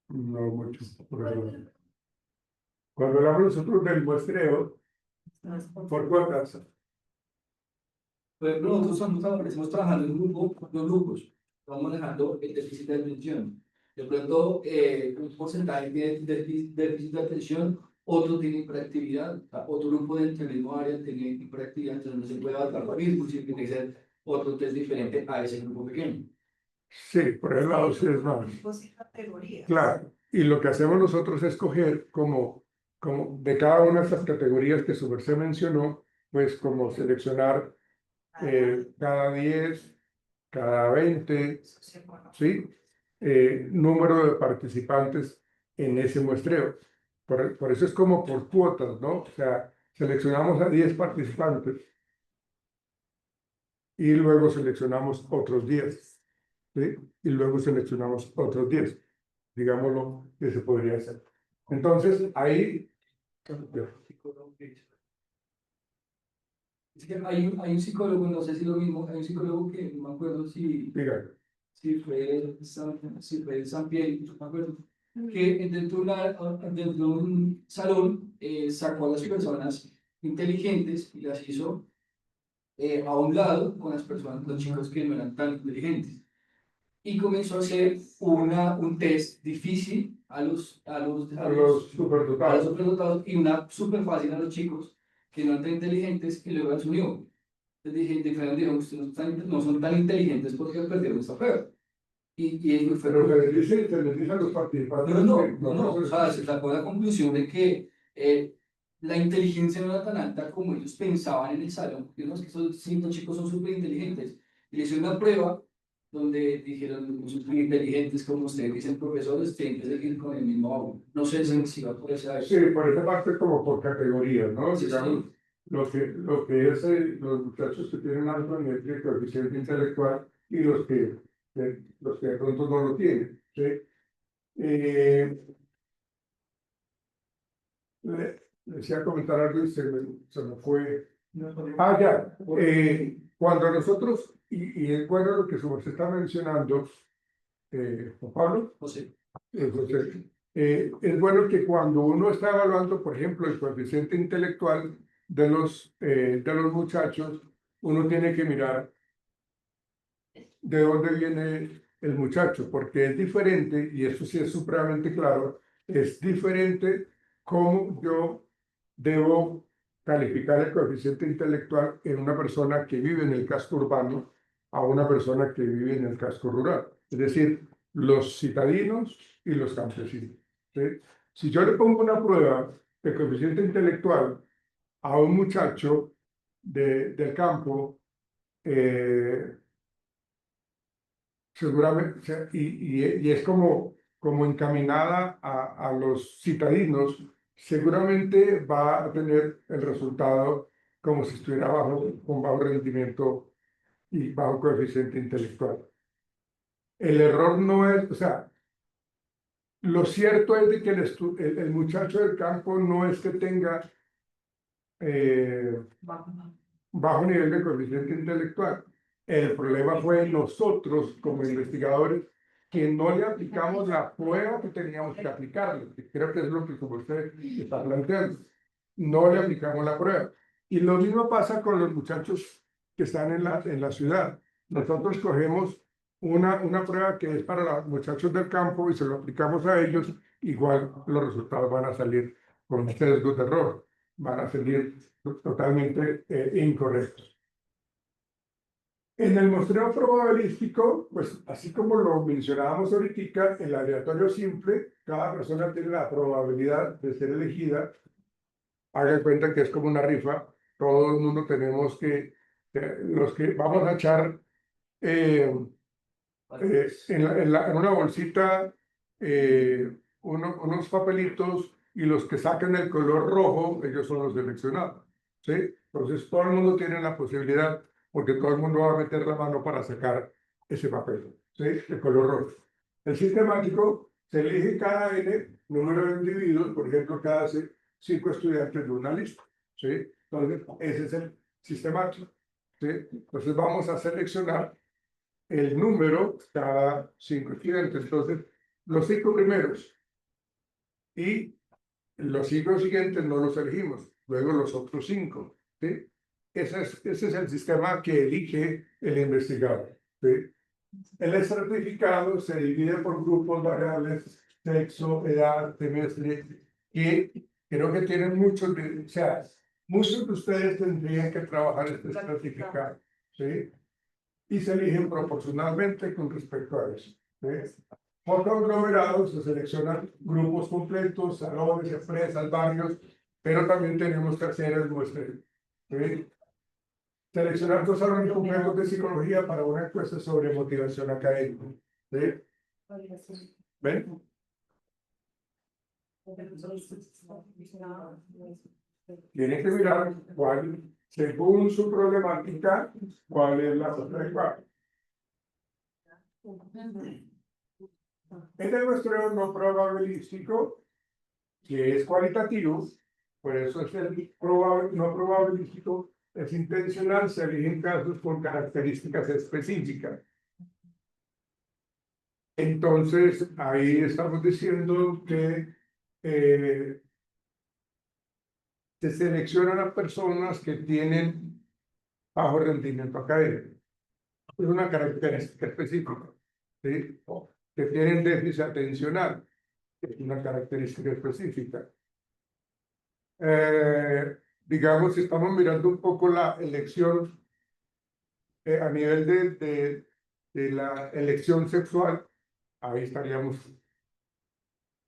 no mucho. Por ejemplo. Cuando hablamos nosotros del muestreo, por cuotas, Por ejemplo, estamos trabajando en grupo, dos grupos, estamos manejando el déficit de atención. De pronto, un porcentaje tiene déficit de atención, otro tiene hiperactividad, o sea, otro grupo dentro del mismo área tiene hiperactividad, entonces no se puede adaptar lo mismo, si tiene que ser otro test diferente a ese grupo pequeño. sí, por el lado sí es más. Tipos y categorías. Claro, y lo que hacemos nosotros es coger como de cada una de estas categorías que su merced mencionó, pues como seleccionar cada 10, cada 20, ¿sí? Número de participantes en ese muestreo. Por eso es como por cuotas, ¿no? O sea, seleccionamos a 10 participantes y luego seleccionamos otros 10, ¿sí? Y luego seleccionamos otros 10, digámoslo, que se podría hacer. Entonces, ahí... Es que hay un psicólogo, no sé si lo mismo, hay un psicólogo que no me acuerdo Diga. si fue San Pierre, no me acuerdo, que dentro de un salón sacó a las personas inteligentes y las hizo a un lado con las personas, los chicos que no eran tan inteligentes. Y comenzó a hacer un test difícil a los superdotados. superdotados y una súper fácil a los chicos que no eran tan inteligentes y luego las unió. Entonces dije, dijeron, ustedes no son tan inteligentes porque perdieron esta prueba. Y fue Pero se les dice a los participantes. no, o sea, se sacó la conclusión de que la inteligencia no era tan alta como ellos pensaban en el salón. Digamos que esos 5 chicos son súper inteligentes. Y les hicieron una prueba donde dijeron, no son tan inteligentes como ustedes dicen, profesores, tienen que seguir con el mismo aula. No sé si va por esa Sí, por esa parte como por categorías, ¿no? Sí, Digamos, sí. lo que es los muchachos que tienen alto nivel de coeficiente intelectual y los que de pronto no lo tienen, ¿sí? Le decía comentar algo y se me fue. Ah, ya. Cuando nosotros, y es bueno lo que se está mencionando, Juan Pablo, José. José, es bueno que cuando uno está evaluando, por ejemplo, el coeficiente intelectual de los muchachos, uno tiene que mirar de dónde viene el muchacho, porque es diferente, y eso sí es supremamente claro, es diferente cómo yo debo calificar el coeficiente intelectual en una persona que vive en el casco urbano a una persona que vive en el casco rural. Es decir, los citadinos y los campesinos, ¿sí? Si yo le pongo una prueba de coeficiente intelectual a un muchacho del campo, seguramente, o sea, y es como encaminada a los citadinos, seguramente va a tener el resultado como si estuviera con bajo rendimiento y bajo coeficiente intelectual. El error no es, o sea, lo cierto es de que el muchacho del campo no es que tenga bajo nivel de coeficiente intelectual. El problema fue nosotros como investigadores que no le aplicamos la prueba que teníamos que aplicarle, que creo que es lo que como usted está planteando. No le aplicamos la prueba. Y lo mismo pasa con los muchachos que están en la ciudad. Nosotros cogemos una prueba que es para los muchachos del campo y se lo aplicamos a ellos, igual los resultados van a salir con sesgos de error, van a salir totalmente incorrectos. En el muestreo probabilístico, pues así como lo mencionábamos ahorita, en el aleatorio simple, cada persona tiene la probabilidad de ser elegida. Hagan cuenta que es como una rifa, todo el mundo tenemos los que vamos a echar en una bolsita unos papelitos y los que sacan el color rojo, ellos son los seleccionados, ¿sí? Entonces todo el mundo tiene la posibilidad, porque todo el mundo va a meter la mano para sacar ese papel, ¿sí? El color rojo. El sistemático se elige cada N número de individuos, por ejemplo, cada 5 estudiantes de una lista, ¿sí? Entonces ese es el sistemático, ¿sí? Entonces vamos a seleccionar el número cada 5 estudiantes. Entonces, los 5 primeros y Los 5 siguientes no los elegimos, luego los otros 5, ¿sí? Ese es el sistema que elige el investigador, ¿sí? El estratificado se divide por grupos variables, sexo, edad, semestre, que creo que tienen o sea, muchos de ustedes tendrían que trabajar este estratificado, ¿sí? Y se eligen proporcionalmente con respecto a eso, ¿sí? Por conglomerados se seleccionan grupos completos, salones, empresas, barrios, pero también tenemos que hacer el muestreo, ¿sí? Seleccionar 2 salones completos de psicología para una encuesta sobre motivación académica, ¿sí? ¿Ven? Tienen que mirar cuál, según su problemática, cuál es la más adecuada. En el muestreo no probabilístico, que es cualitativo, por eso es el no probabilístico, es intencional, se eligen casos con características específicas. Entonces, ahí estamos diciendo que se seleccionan a personas que tienen bajo rendimiento académico. Es una característica específica, ¿sí? Que tienen déficit atencional, es una característica específica. Digamos, si estamos mirando un poco la elección a nivel de la elección sexual, ahí estaríamos,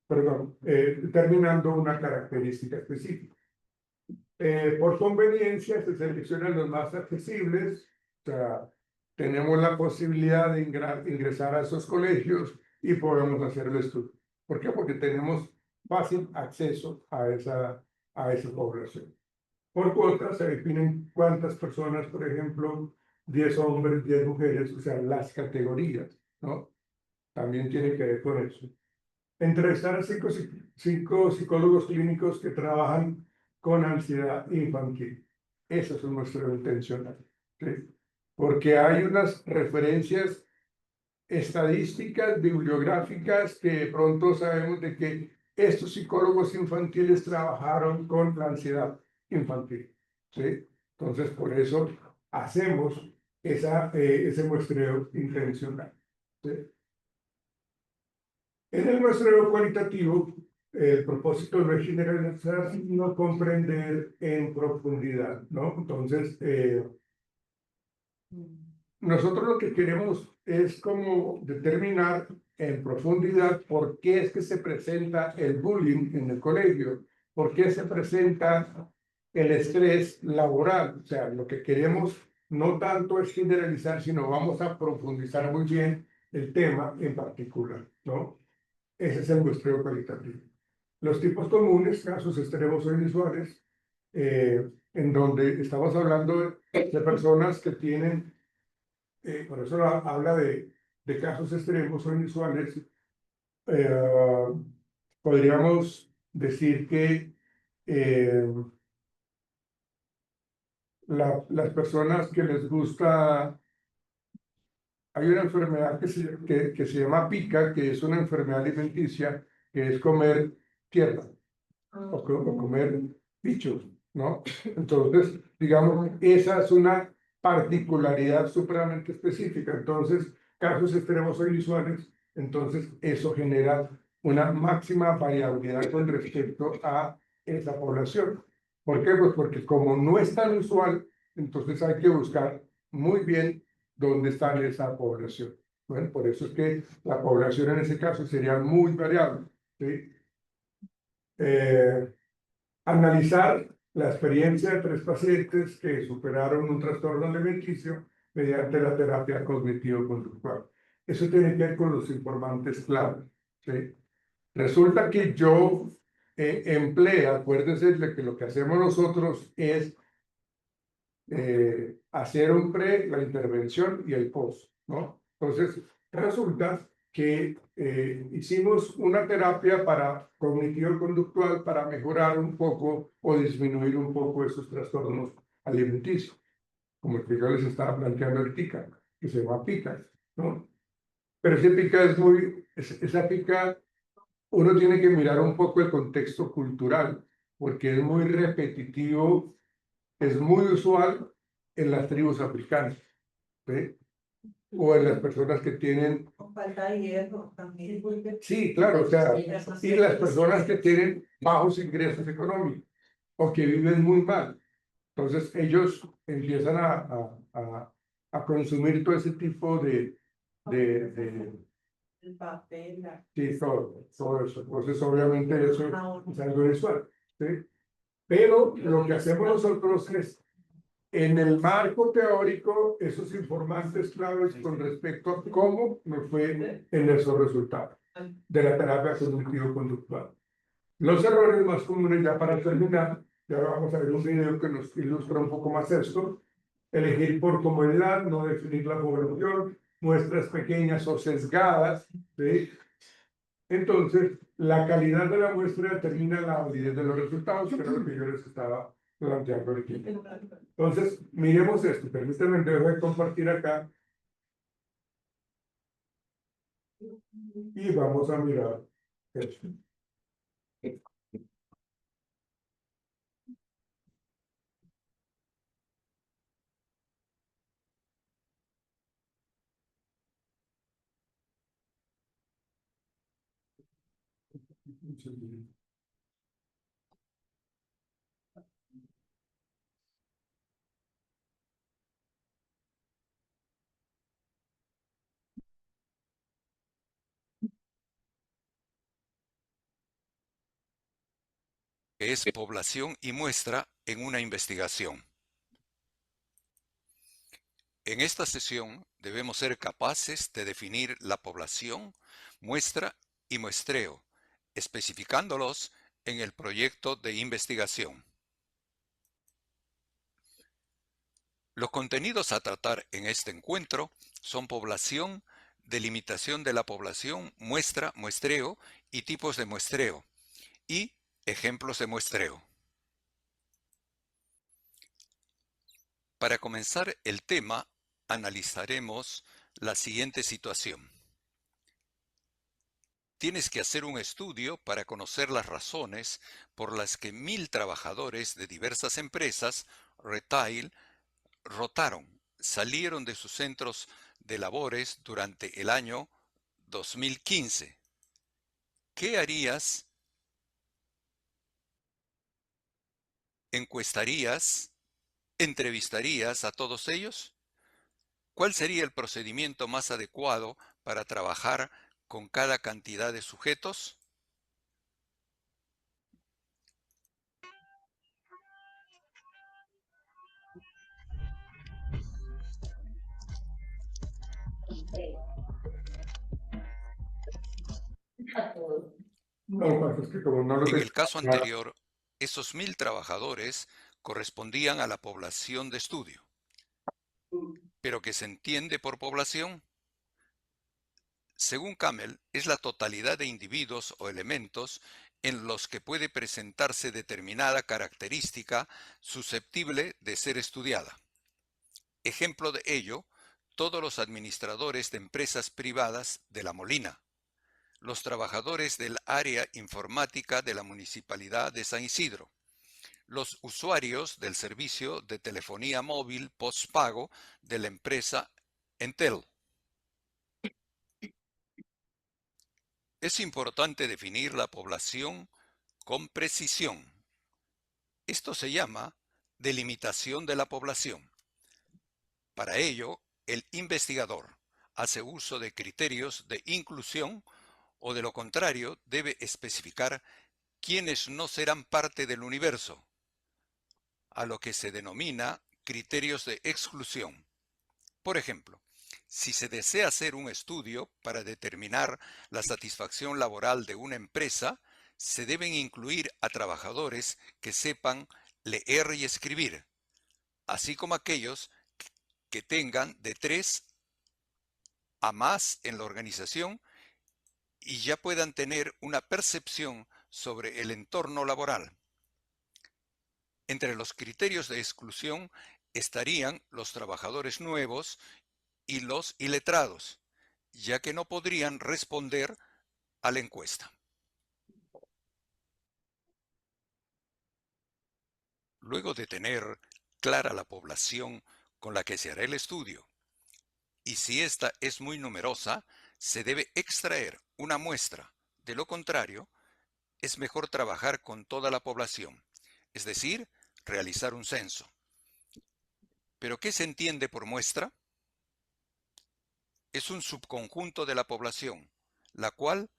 perdón, determinando una característica específica. Por conveniencia se seleccionan los más accesibles, o sea, tenemos la posibilidad de ingresar a esos colegios y podemos hacer el estudio. ¿Por qué? Porque tenemos fácil acceso a esa población. Por cuotas se definen cuántas personas, por ejemplo, 10 hombres, 10 mujeres, o sea, las categorías, ¿no? También tiene que ver con eso. Entrevistar a 5 psicólogos clínicos que trabajan con ansiedad infantil. Eso es un muestreo intencional, ¿sí? Porque hay unas referencias estadísticas, bibliográficas, que de pronto sabemos de que estos psicólogos infantiles trabajaron con la ansiedad infantil, ¿sí? Entonces, por eso hacemos ese muestreo intencional, ¿sí? En el muestreo cualitativo, el propósito no es generalizar, sino comprender en profundidad, ¿no? Entonces, nosotros lo que queremos es como determinar en profundidad por qué es que se presenta el bullying en el colegio, por qué se presenta el estrés laboral. O sea, lo que queremos no tanto es generalizar, sino vamos a profundizar muy bien el tema en particular, ¿no? Ese es el muestreo cualitativo. Los tipos comunes, casos extremos o inusuales, en donde estamos hablando de personas que tienen, por eso habla de casos extremos o inusuales, podríamos decir que las personas que les gusta, hay una enfermedad que se llama pica, que es una enfermedad alimenticia, que es comer tierra o comer bichos, ¿no? Entonces, digamos, esa es una particularidad supremamente específica. Entonces, casos extremos o inusuales, entonces eso genera una máxima variabilidad con respecto a esa población. ¿Por qué? Pues porque como no es tan usual, entonces hay que buscar muy bien dónde está esa población. Bueno, por eso es que la población en ese caso sería muy variable, ¿sí? Analizar la experiencia de 3 pacientes que superaron un trastorno alimenticio mediante la terapia cognitivo-conductual. Eso tiene que ver con los informantes clave, ¿sí? Resulta que yo acuérdense de que lo que hacemos nosotros es hacer un la intervención y el post, ¿no? Entonces, resulta que hicimos una terapia para cognitivo-conductual para mejorar un poco o disminuir un poco esos trastornos alimenticios, como el que yo les estaba planteando ahorita, que se llama PICA, ¿no? Pero ese PICA esa PICA uno tiene que mirar un poco el contexto cultural, porque es muy repetitivo, es muy usual en las tribus africanas, ¿sí? O en las personas que tienen... Con falta de hierro también. Sí, claro, o sea, y las personas que tienen bajos ingresos económicos o que viven muy mal. Entonces ellos empiezan a consumir todo ese tipo de El papel, sí, todo eso. Entonces obviamente eso es algo visual, ¿sí? Pero lo que hacemos nosotros es, en el marco teórico, esos informantes claves con respecto a cómo me fue en esos resultados de la terapia cognitivo-conductual. Los errores más comunes, ya para terminar, ya vamos a ver un video que nos ilustra un poco más esto. Elegir por comodidad, no definir la población, muestras pequeñas o sesgadas, ¿sí? Entonces, la calidad de la muestra determina la validez de los resultados, que era lo que yo les estaba planteando aquí. Entonces, miremos esto. Permítanme, dejo de compartir acá. Y vamos a mirar esto. Es población y muestra en una investigación. En esta sesión debemos ser capaces de definir la población, muestra y muestreo, especificándolos en el proyecto de investigación. Los contenidos a tratar en este encuentro son población, delimitación de la población, muestra, muestreo y tipos de muestreo, y ejemplos de muestreo. Para comenzar el tema, analizaremos la siguiente situación. Tienes que hacer un estudio para conocer las razones por las que 1000 trabajadores de diversas empresas, retail, rotaron, salieron de sus centros de labores durante el año 2015. ¿Qué harías? ¿Encuestarías? ¿Entrevistarías a todos ellos? ¿Cuál sería el procedimiento más adecuado para trabajar con cada cantidad de sujetos? No, pues es que como no lo En tengo el caso claro, anterior, esos 1000 trabajadores correspondían a la población de estudio. ¿Pero qué se entiende por población? Según Campbell, es la totalidad de individuos o elementos en los que puede presentarse determinada característica susceptible de ser estudiada. Ejemplo de ello, todos los administradores de empresas privadas de La Molina, los trabajadores del área informática de la Municipalidad de San Isidro, los usuarios del servicio de telefonía móvil postpago de la empresa Entel. Es importante definir la población con precisión. Esto se llama delimitación de la población. Para ello, el investigador hace uso de criterios de inclusión o de lo contrario debe especificar quiénes no serán parte del universo, a lo que se denomina criterios de exclusión. Por ejemplo, si se desea hacer un estudio para determinar la satisfacción laboral de una empresa, se deben incluir a trabajadores que sepan leer y escribir, así como aquellos que tengan de 3 a más en la organización y ya puedan tener una percepción sobre el entorno laboral. Entre los criterios de exclusión estarían los trabajadores nuevos y los iletrados, ya que no podrían responder a la encuesta. Luego de tener clara la población con la que se hará el estudio, y si ésta es muy numerosa, se debe extraer una muestra. De lo contrario, es mejor trabajar con toda la población, es decir, realizar un censo. ¿Pero qué se entiende por muestra? Es un subconjunto de la población, la cual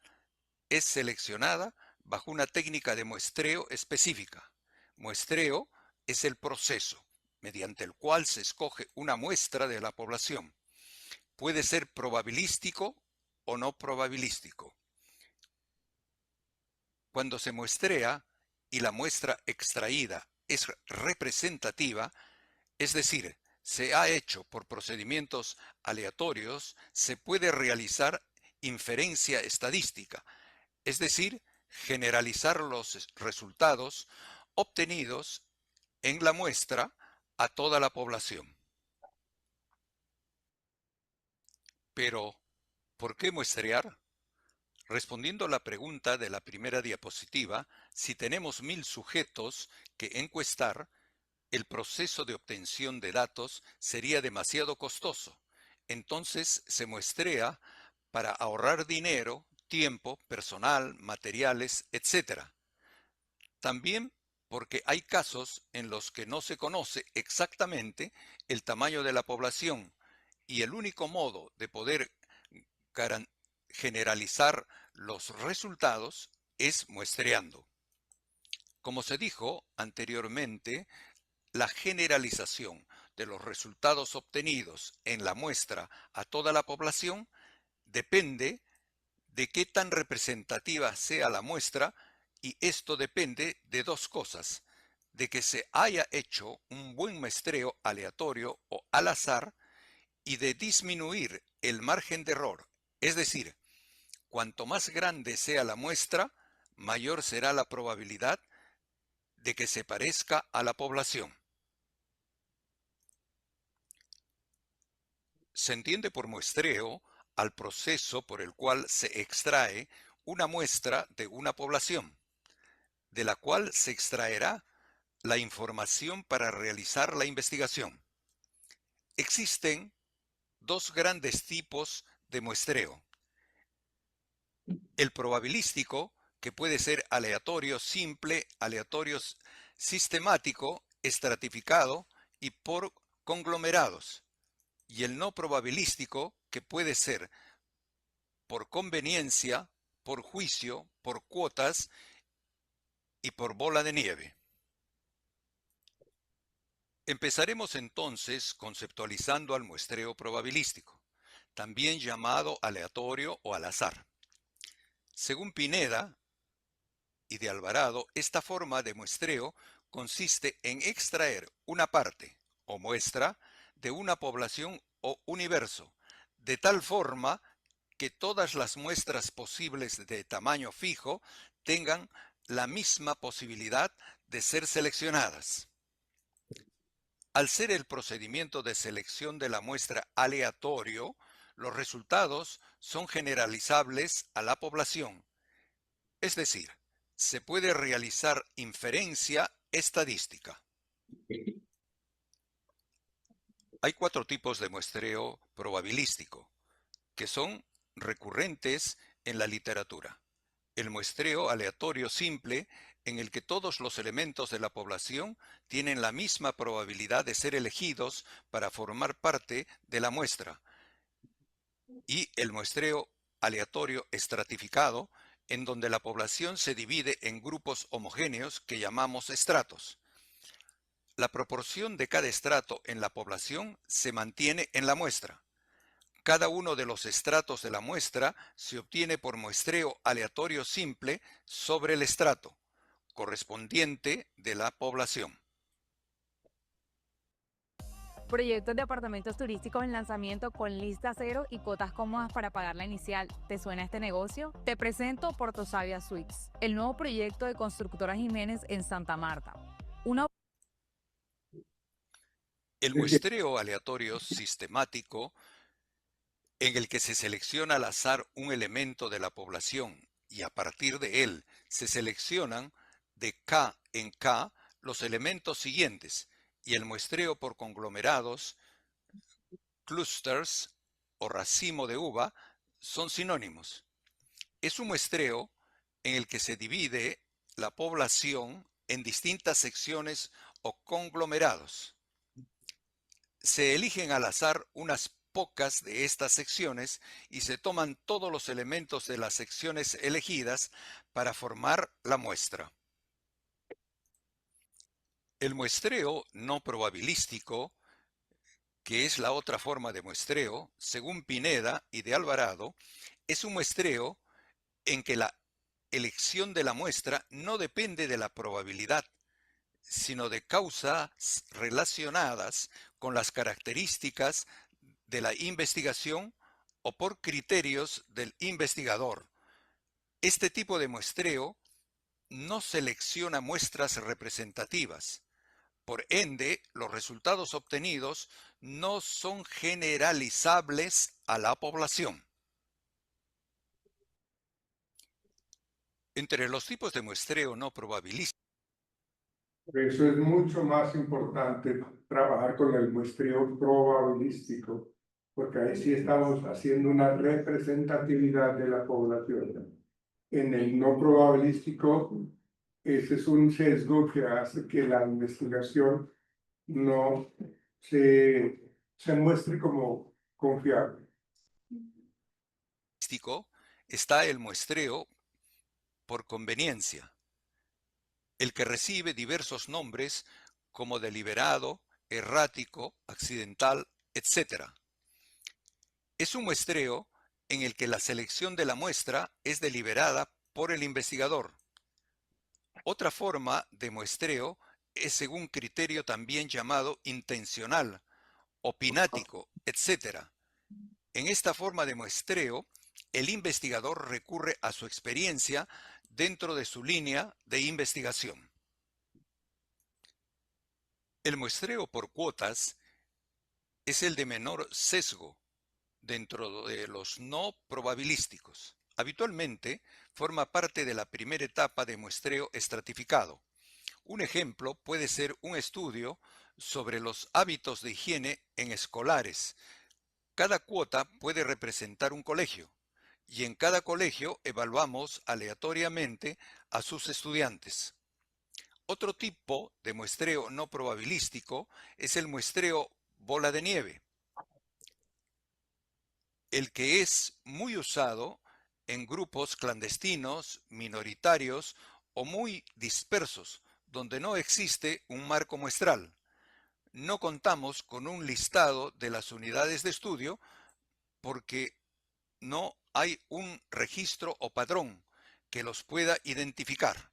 es seleccionada bajo una técnica de muestreo específica. Muestreo es el proceso mediante el cual se escoge una muestra de la población. Puede ser probabilístico o no probabilístico. Cuando se muestrea y la muestra extraída es representativa, es decir, se ha hecho por procedimientos aleatorios, se puede realizar inferencia estadística, es decir, generalizar los resultados obtenidos en la muestra a toda la población. Pero, ¿por qué muestrear? Respondiendo a la pregunta de la primera diapositiva, si tenemos 1000 sujetos que encuestar, el proceso de obtención de datos sería demasiado costoso. Entonces se muestrea para ahorrar dinero, tiempo, personal, materiales, etc. También porque hay casos en los que no se conoce exactamente el tamaño de la población y el único modo de poder generalizar los resultados es muestreando. Como se dijo anteriormente, la generalización de los resultados obtenidos en la muestra a toda la población depende de qué tan representativa sea la muestra, y esto depende de dos cosas: de que se haya hecho un buen muestreo aleatorio o al azar y de disminuir el margen de error. Es decir, cuanto más grande sea la muestra, mayor será la probabilidad de que se parezca a la población. Se entiende por muestreo al proceso por el cual se extrae una muestra de una población, de la cual se extraerá la información para realizar la investigación. Existen dos grandes tipos de muestreo: el probabilístico, que puede ser aleatorio simple, aleatorio sistemático, estratificado y por conglomerados, y el no probabilístico, que puede ser por conveniencia, por juicio, por cuotas y por bola de nieve. Empezaremos entonces conceptualizando al muestreo probabilístico, también llamado aleatorio o al azar. Según Pineda y de Alvarado, esta forma de muestreo consiste en extraer una parte o muestra de una población o universo, de tal forma que todas las muestras posibles de tamaño fijo tengan la misma posibilidad de ser seleccionadas. Al ser el procedimiento de selección de la muestra aleatorio, los resultados son generalizables a la población, es decir, se puede realizar inferencia estadística. Hay 4 tipos de muestreo probabilístico, que son recurrentes en la literatura. El muestreo aleatorio simple, en el que todos los elementos de la población tienen la misma probabilidad de ser elegidos para formar parte de la muestra. Y el muestreo aleatorio estratificado, en donde la población se divide en grupos homogéneos que llamamos estratos. La proporción de cada estrato en la población se mantiene en la muestra. Cada uno de los estratos de la muestra se obtiene por muestreo aleatorio simple sobre el estrato correspondiente de la población. Proyectos de apartamentos turísticos en lanzamiento con lista cero y cuotas cómodas para pagar la inicial. ¿Te suena este negocio? Te presento Portosavia Suites, el nuevo proyecto de Constructora Jiménez en Santa Marta. El muestreo aleatorio sistemático, en el que se selecciona al azar un elemento de la población y a partir de él se seleccionan de K en K los elementos siguientes y el muestreo por conglomerados, clusters o racimo de uva son sinónimos. Es un muestreo en el que se divide la población en distintas secciones o conglomerados. Se eligen al azar unas pocas de estas secciones y se toman todos los elementos de las secciones elegidas para formar la muestra. El muestreo no probabilístico, que es la otra forma de muestreo, según Pineda y de Alvarado, es un muestreo en que la elección de la muestra no depende de la probabilidad, sino de causas relacionadas con las características de la investigación o por criterios del investigador. Este tipo de muestreo no selecciona muestras representativas. Por ende, los resultados obtenidos no son generalizables a la población. Entre los tipos de muestreo no probabilístico, Por eso es mucho más importante trabajar con el muestreo probabilístico, porque ahí sí estamos haciendo una representatividad de la población. En el no probabilístico, ese es un sesgo que hace que la investigación no se muestre como confiable. está el muestreo por conveniencia, el que recibe diversos nombres como deliberado, errático, accidental, etc. Es un muestreo en el que la selección de la muestra es deliberada por el investigador. Otra forma de muestreo es según criterio también llamado intencional, opinático, etc. En esta forma de muestreo, el investigador recurre a su experiencia dentro de su línea de investigación. El muestreo por cuotas es el de menor sesgo dentro de los no probabilísticos. Habitualmente forma parte de la primera etapa de muestreo estratificado. Un ejemplo puede ser un estudio sobre los hábitos de higiene en escolares. Cada cuota puede representar un colegio, y en cada colegio evaluamos aleatoriamente a sus estudiantes. Otro tipo de muestreo no probabilístico es el muestreo bola de nieve, el que es muy usado en grupos clandestinos, minoritarios o muy dispersos, donde no existe un marco muestral. No contamos con un listado de las unidades de estudio porque no hay un registro o padrón que los pueda identificar.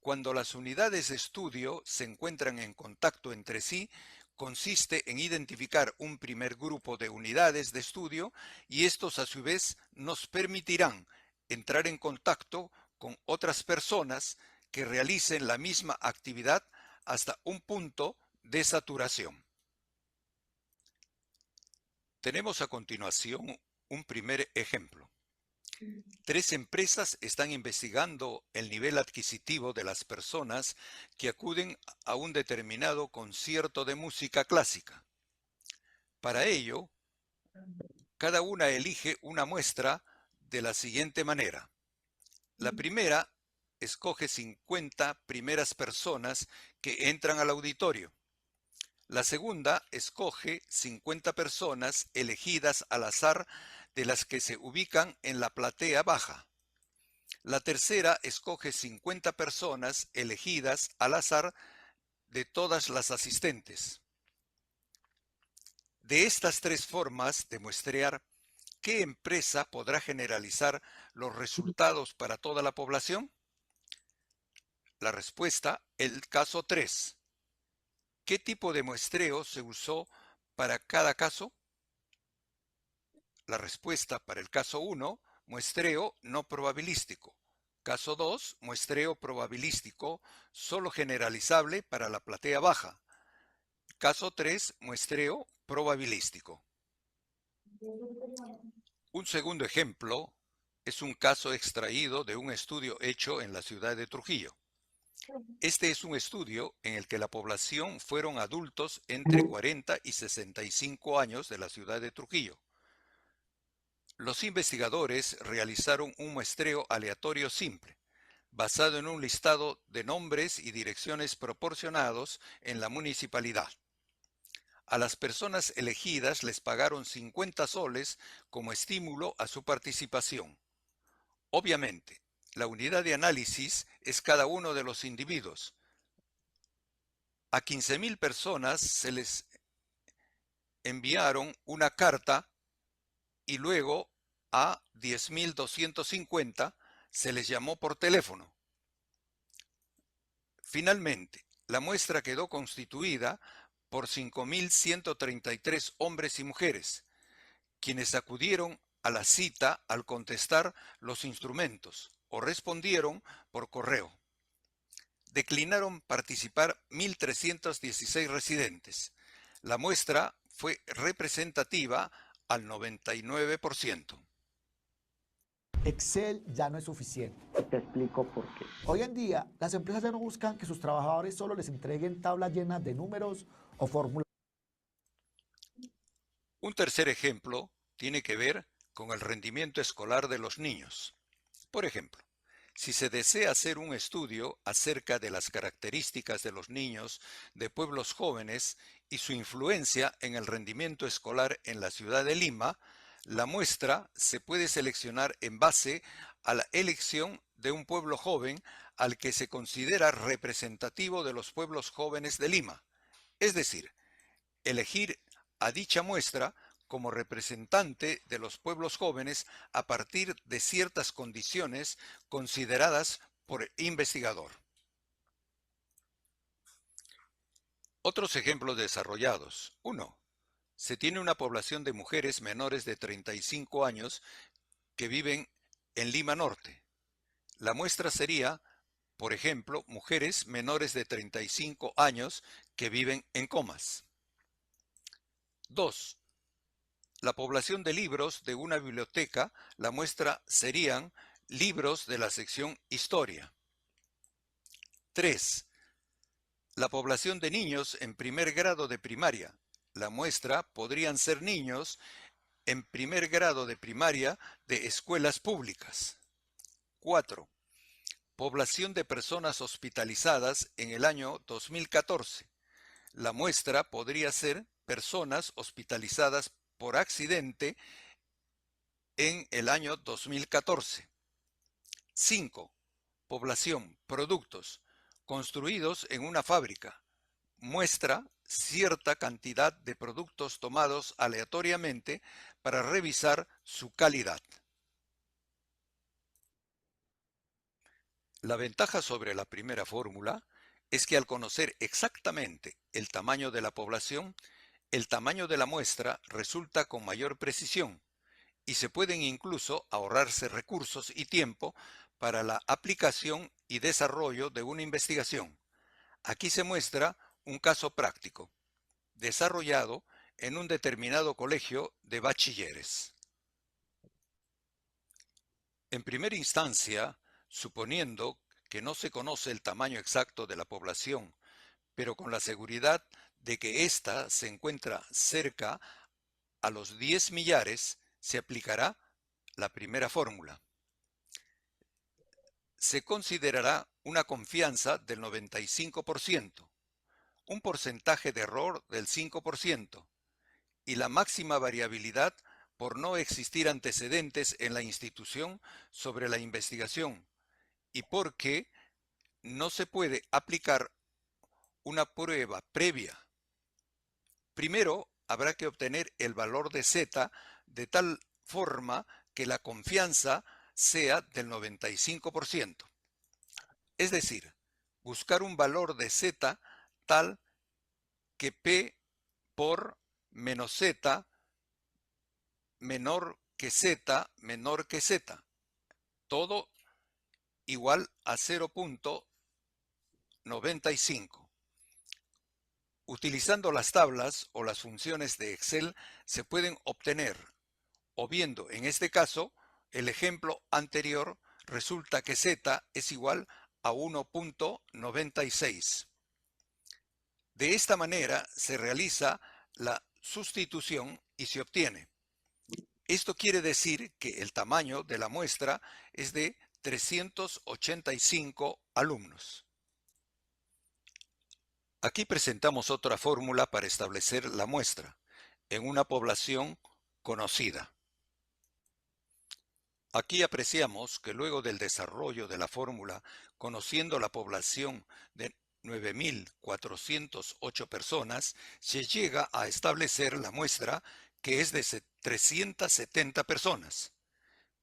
Cuando las unidades de estudio se encuentran en contacto entre sí, consiste en identificar un primer grupo de unidades de estudio y estos a su vez nos permitirán entrar en contacto con otras personas que realicen la misma actividad hasta un punto de saturación. Tenemos a continuación un primer ejemplo. 3 empresas están investigando el nivel adquisitivo de las personas que acuden a un determinado concierto de música clásica. Para ello, cada una elige una muestra de la siguiente manera. La primera escoge 50 primeras personas que entran al auditorio. La segunda escoge 50 personas elegidas al azar de las que se ubican en la platea baja. La tercera escoge 50 personas elegidas al azar de todas las asistentes. De estas 3 formas de muestrear, ¿qué empresa podrá generalizar los resultados para toda la población? La respuesta, el caso 3. ¿Qué tipo de muestreo se usó para cada caso? La respuesta para el caso 1, muestreo no probabilístico. Caso 2, muestreo probabilístico, solo generalizable para la platea baja. Caso 3, muestreo probabilístico. Un segundo ejemplo es un caso extraído de un estudio hecho en la ciudad de Trujillo. Este es un estudio en el que la población fueron adultos entre 40 y 65 años de la ciudad de Trujillo. Los investigadores realizaron un muestreo aleatorio simple, basado en un listado de nombres y direcciones proporcionados en la municipalidad. A las personas elegidas les pagaron 50 soles como estímulo a su participación. Obviamente, la unidad de análisis es cada uno de los individuos. A 15.000 personas se les enviaron una carta y luego a 10.250 se les llamó por teléfono. Finalmente, la muestra quedó constituida por 5.133 hombres y mujeres, quienes acudieron a la cita al contestar los instrumentos o respondieron por correo. Declinaron participar 1.316 residentes. La muestra fue representativa al 99%. Excel ya no es suficiente. Te explico por qué. Hoy en día, las empresas ya no buscan que sus trabajadores solo les entreguen tablas llenas de números o fórmulas. Un tercer ejemplo tiene que ver con el rendimiento escolar de los niños. Por ejemplo, si se desea hacer un estudio acerca de las características de los niños de pueblos jóvenes y su influencia en el rendimiento escolar en la ciudad de Lima, la muestra se puede seleccionar en base a la elección de un pueblo joven al que se considera representativo de los pueblos jóvenes de Lima, es decir, elegir a dicha muestra como representante de los pueblos jóvenes a partir de ciertas condiciones consideradas por el investigador. Otros ejemplos desarrollados. 1. Se tiene una población de mujeres menores de 35 años que viven en Lima Norte. La muestra sería, por ejemplo, mujeres menores de 35 años que viven en Comas. 2. La población de libros de una biblioteca, la muestra serían libros de la sección Historia. 3. La población de niños en primer grado de primaria, la muestra podrían ser niños en primer grado de primaria de escuelas públicas. 4. Población de personas hospitalizadas en el año 2014. La muestra podría ser personas hospitalizadas por accidente en el año 2014. 5. Población, productos, construidos en una fábrica. Muestra cierta cantidad de productos tomados aleatoriamente para revisar su calidad. La ventaja sobre la primera fórmula es que al conocer exactamente el tamaño de la población, el tamaño de la muestra resulta con mayor precisión y se pueden incluso ahorrarse recursos y tiempo para la aplicación y desarrollo de una investigación. Aquí se muestra un caso práctico, desarrollado en un determinado colegio de bachilleres. En primera instancia, suponiendo que no se conoce el tamaño exacto de la población, pero con la seguridad de que ésta se encuentra cerca a los 10 millares, se aplicará la primera fórmula. Se considerará una confianza del 95%, un porcentaje de error del 5% y la máxima variabilidad por no existir antecedentes en la institución sobre la investigación y porque no se puede aplicar una prueba previa. Primero, habrá que obtener el valor de Z de tal forma que la confianza sea del 95%. Es decir, buscar un valor de Z tal que P por menos Z menor que Z menor que Z. Todo igual a 0.95. Utilizando las tablas o las funciones de Excel se pueden obtener, o viendo en este caso el ejemplo anterior, resulta que Z es igual a 1.96. De esta manera se realiza la sustitución y se obtiene. Esto quiere decir que el tamaño de la muestra es de 385 alumnos. Aquí presentamos otra fórmula para establecer la muestra en una población conocida. Aquí apreciamos que luego del desarrollo de la fórmula, conociendo la población de 9.408 personas, se llega a establecer la muestra que es de 370 personas,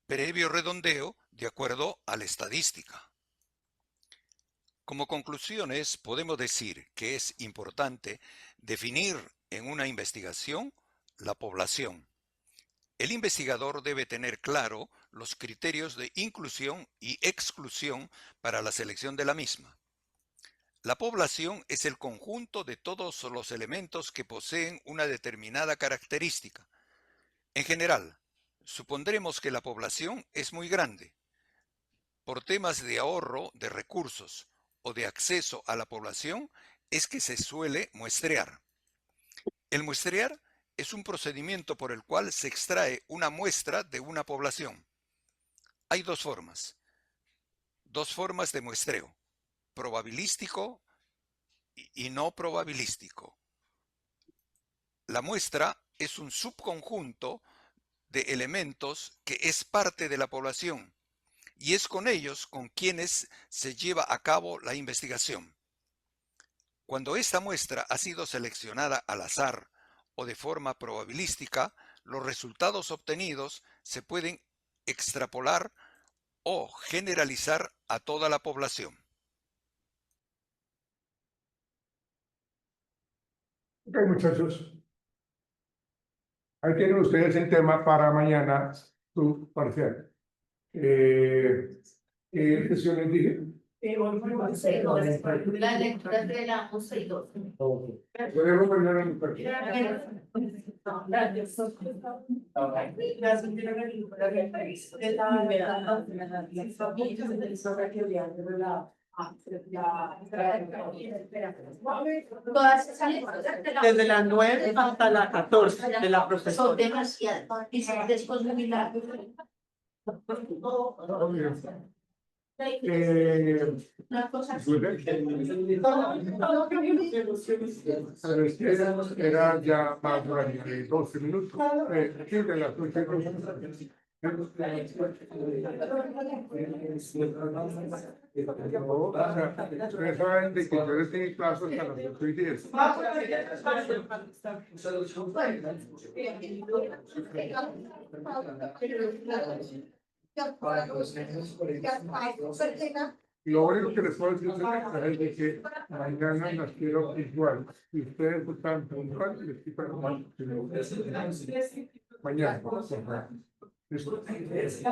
previo redondeo de acuerdo a la estadística. Como conclusiones, podemos decir que es importante definir en una investigación la población. El investigador debe tener claro los criterios de inclusión y exclusión para la selección de la misma. La población es el conjunto de todos los elementos que poseen una determinada característica. En general, supondremos que la población es muy grande. Por temas de ahorro de recursos o de acceso a la población es que se suele muestrear. El muestrear es un procedimiento por el cual se extrae una muestra de una población. Hay dos formas de muestreo: probabilístico y no probabilístico. La muestra es un subconjunto de elementos que es parte de la población y es con ellos con quienes se lleva a cabo la investigación. Cuando esta muestra ha sido seleccionada al azar o de forma probabilística, los resultados obtenidos se pueden extrapolar o generalizar a toda la población. Ok, muchachos. Ahí tienen ustedes el tema para mañana, su parcial. ¿Qué sesión les dije? La lectura de la 11 y 12. Podemos mañana en el parcial. Desde la 9 hasta la 14 de la Son profesora. demasiadas. Y después muy largo. Una cosa así. Pero es que era ya más de 12 minutos. Sí, de las 8. Ustedes saben de que yo les tengo clases hasta las 8:10. Lo único que les puedo decir es de que mañana las quiero igual. Si ustedes están puntuales, les quito el mañana. ¿Listo? Es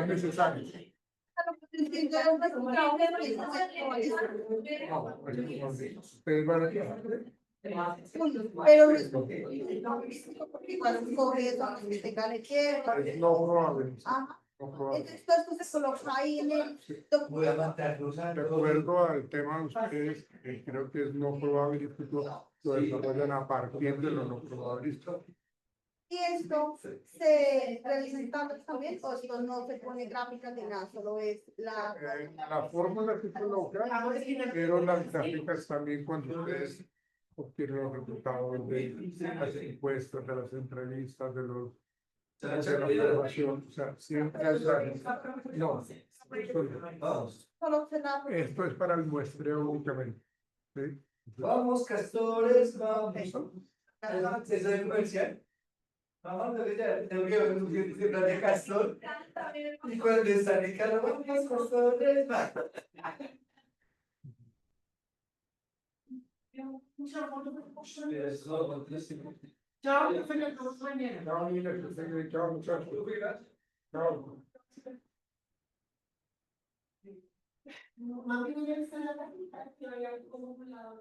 necesario. Ustedes van a Pero cuando coge eso, te gane quiero. es no probable. Ajá. No probable. Entonces, todo esto se coloca ahí en el documento. De acuerdo al tema de ustedes, creo que es no probabilístico, lo desarrollan a partir de lo no probabilístico. Y esto se realiza en tablas también, o esto no se pone gráficas ni nada, solo es la. La fórmula se coloca, pero las gráficas también cuando ustedes obtienen los resultados de las encuestas, de las entrevistas, de la observación, o sea, siempre hay gráficas. No, Solo se da. esto es para el muestreo únicamente. ¿Sí? Vamos, castores, vamos. ¿Es el comercial? Vamos, tengo que ver un plan de castor. Y cuando están en carro, vamos, castores, vamos. Chao, que se nos vemos mañana. Chao, Nina, que estén bien. Chao, muchachos. Chao. Mami, voy a estar en la cita, que vaya como la...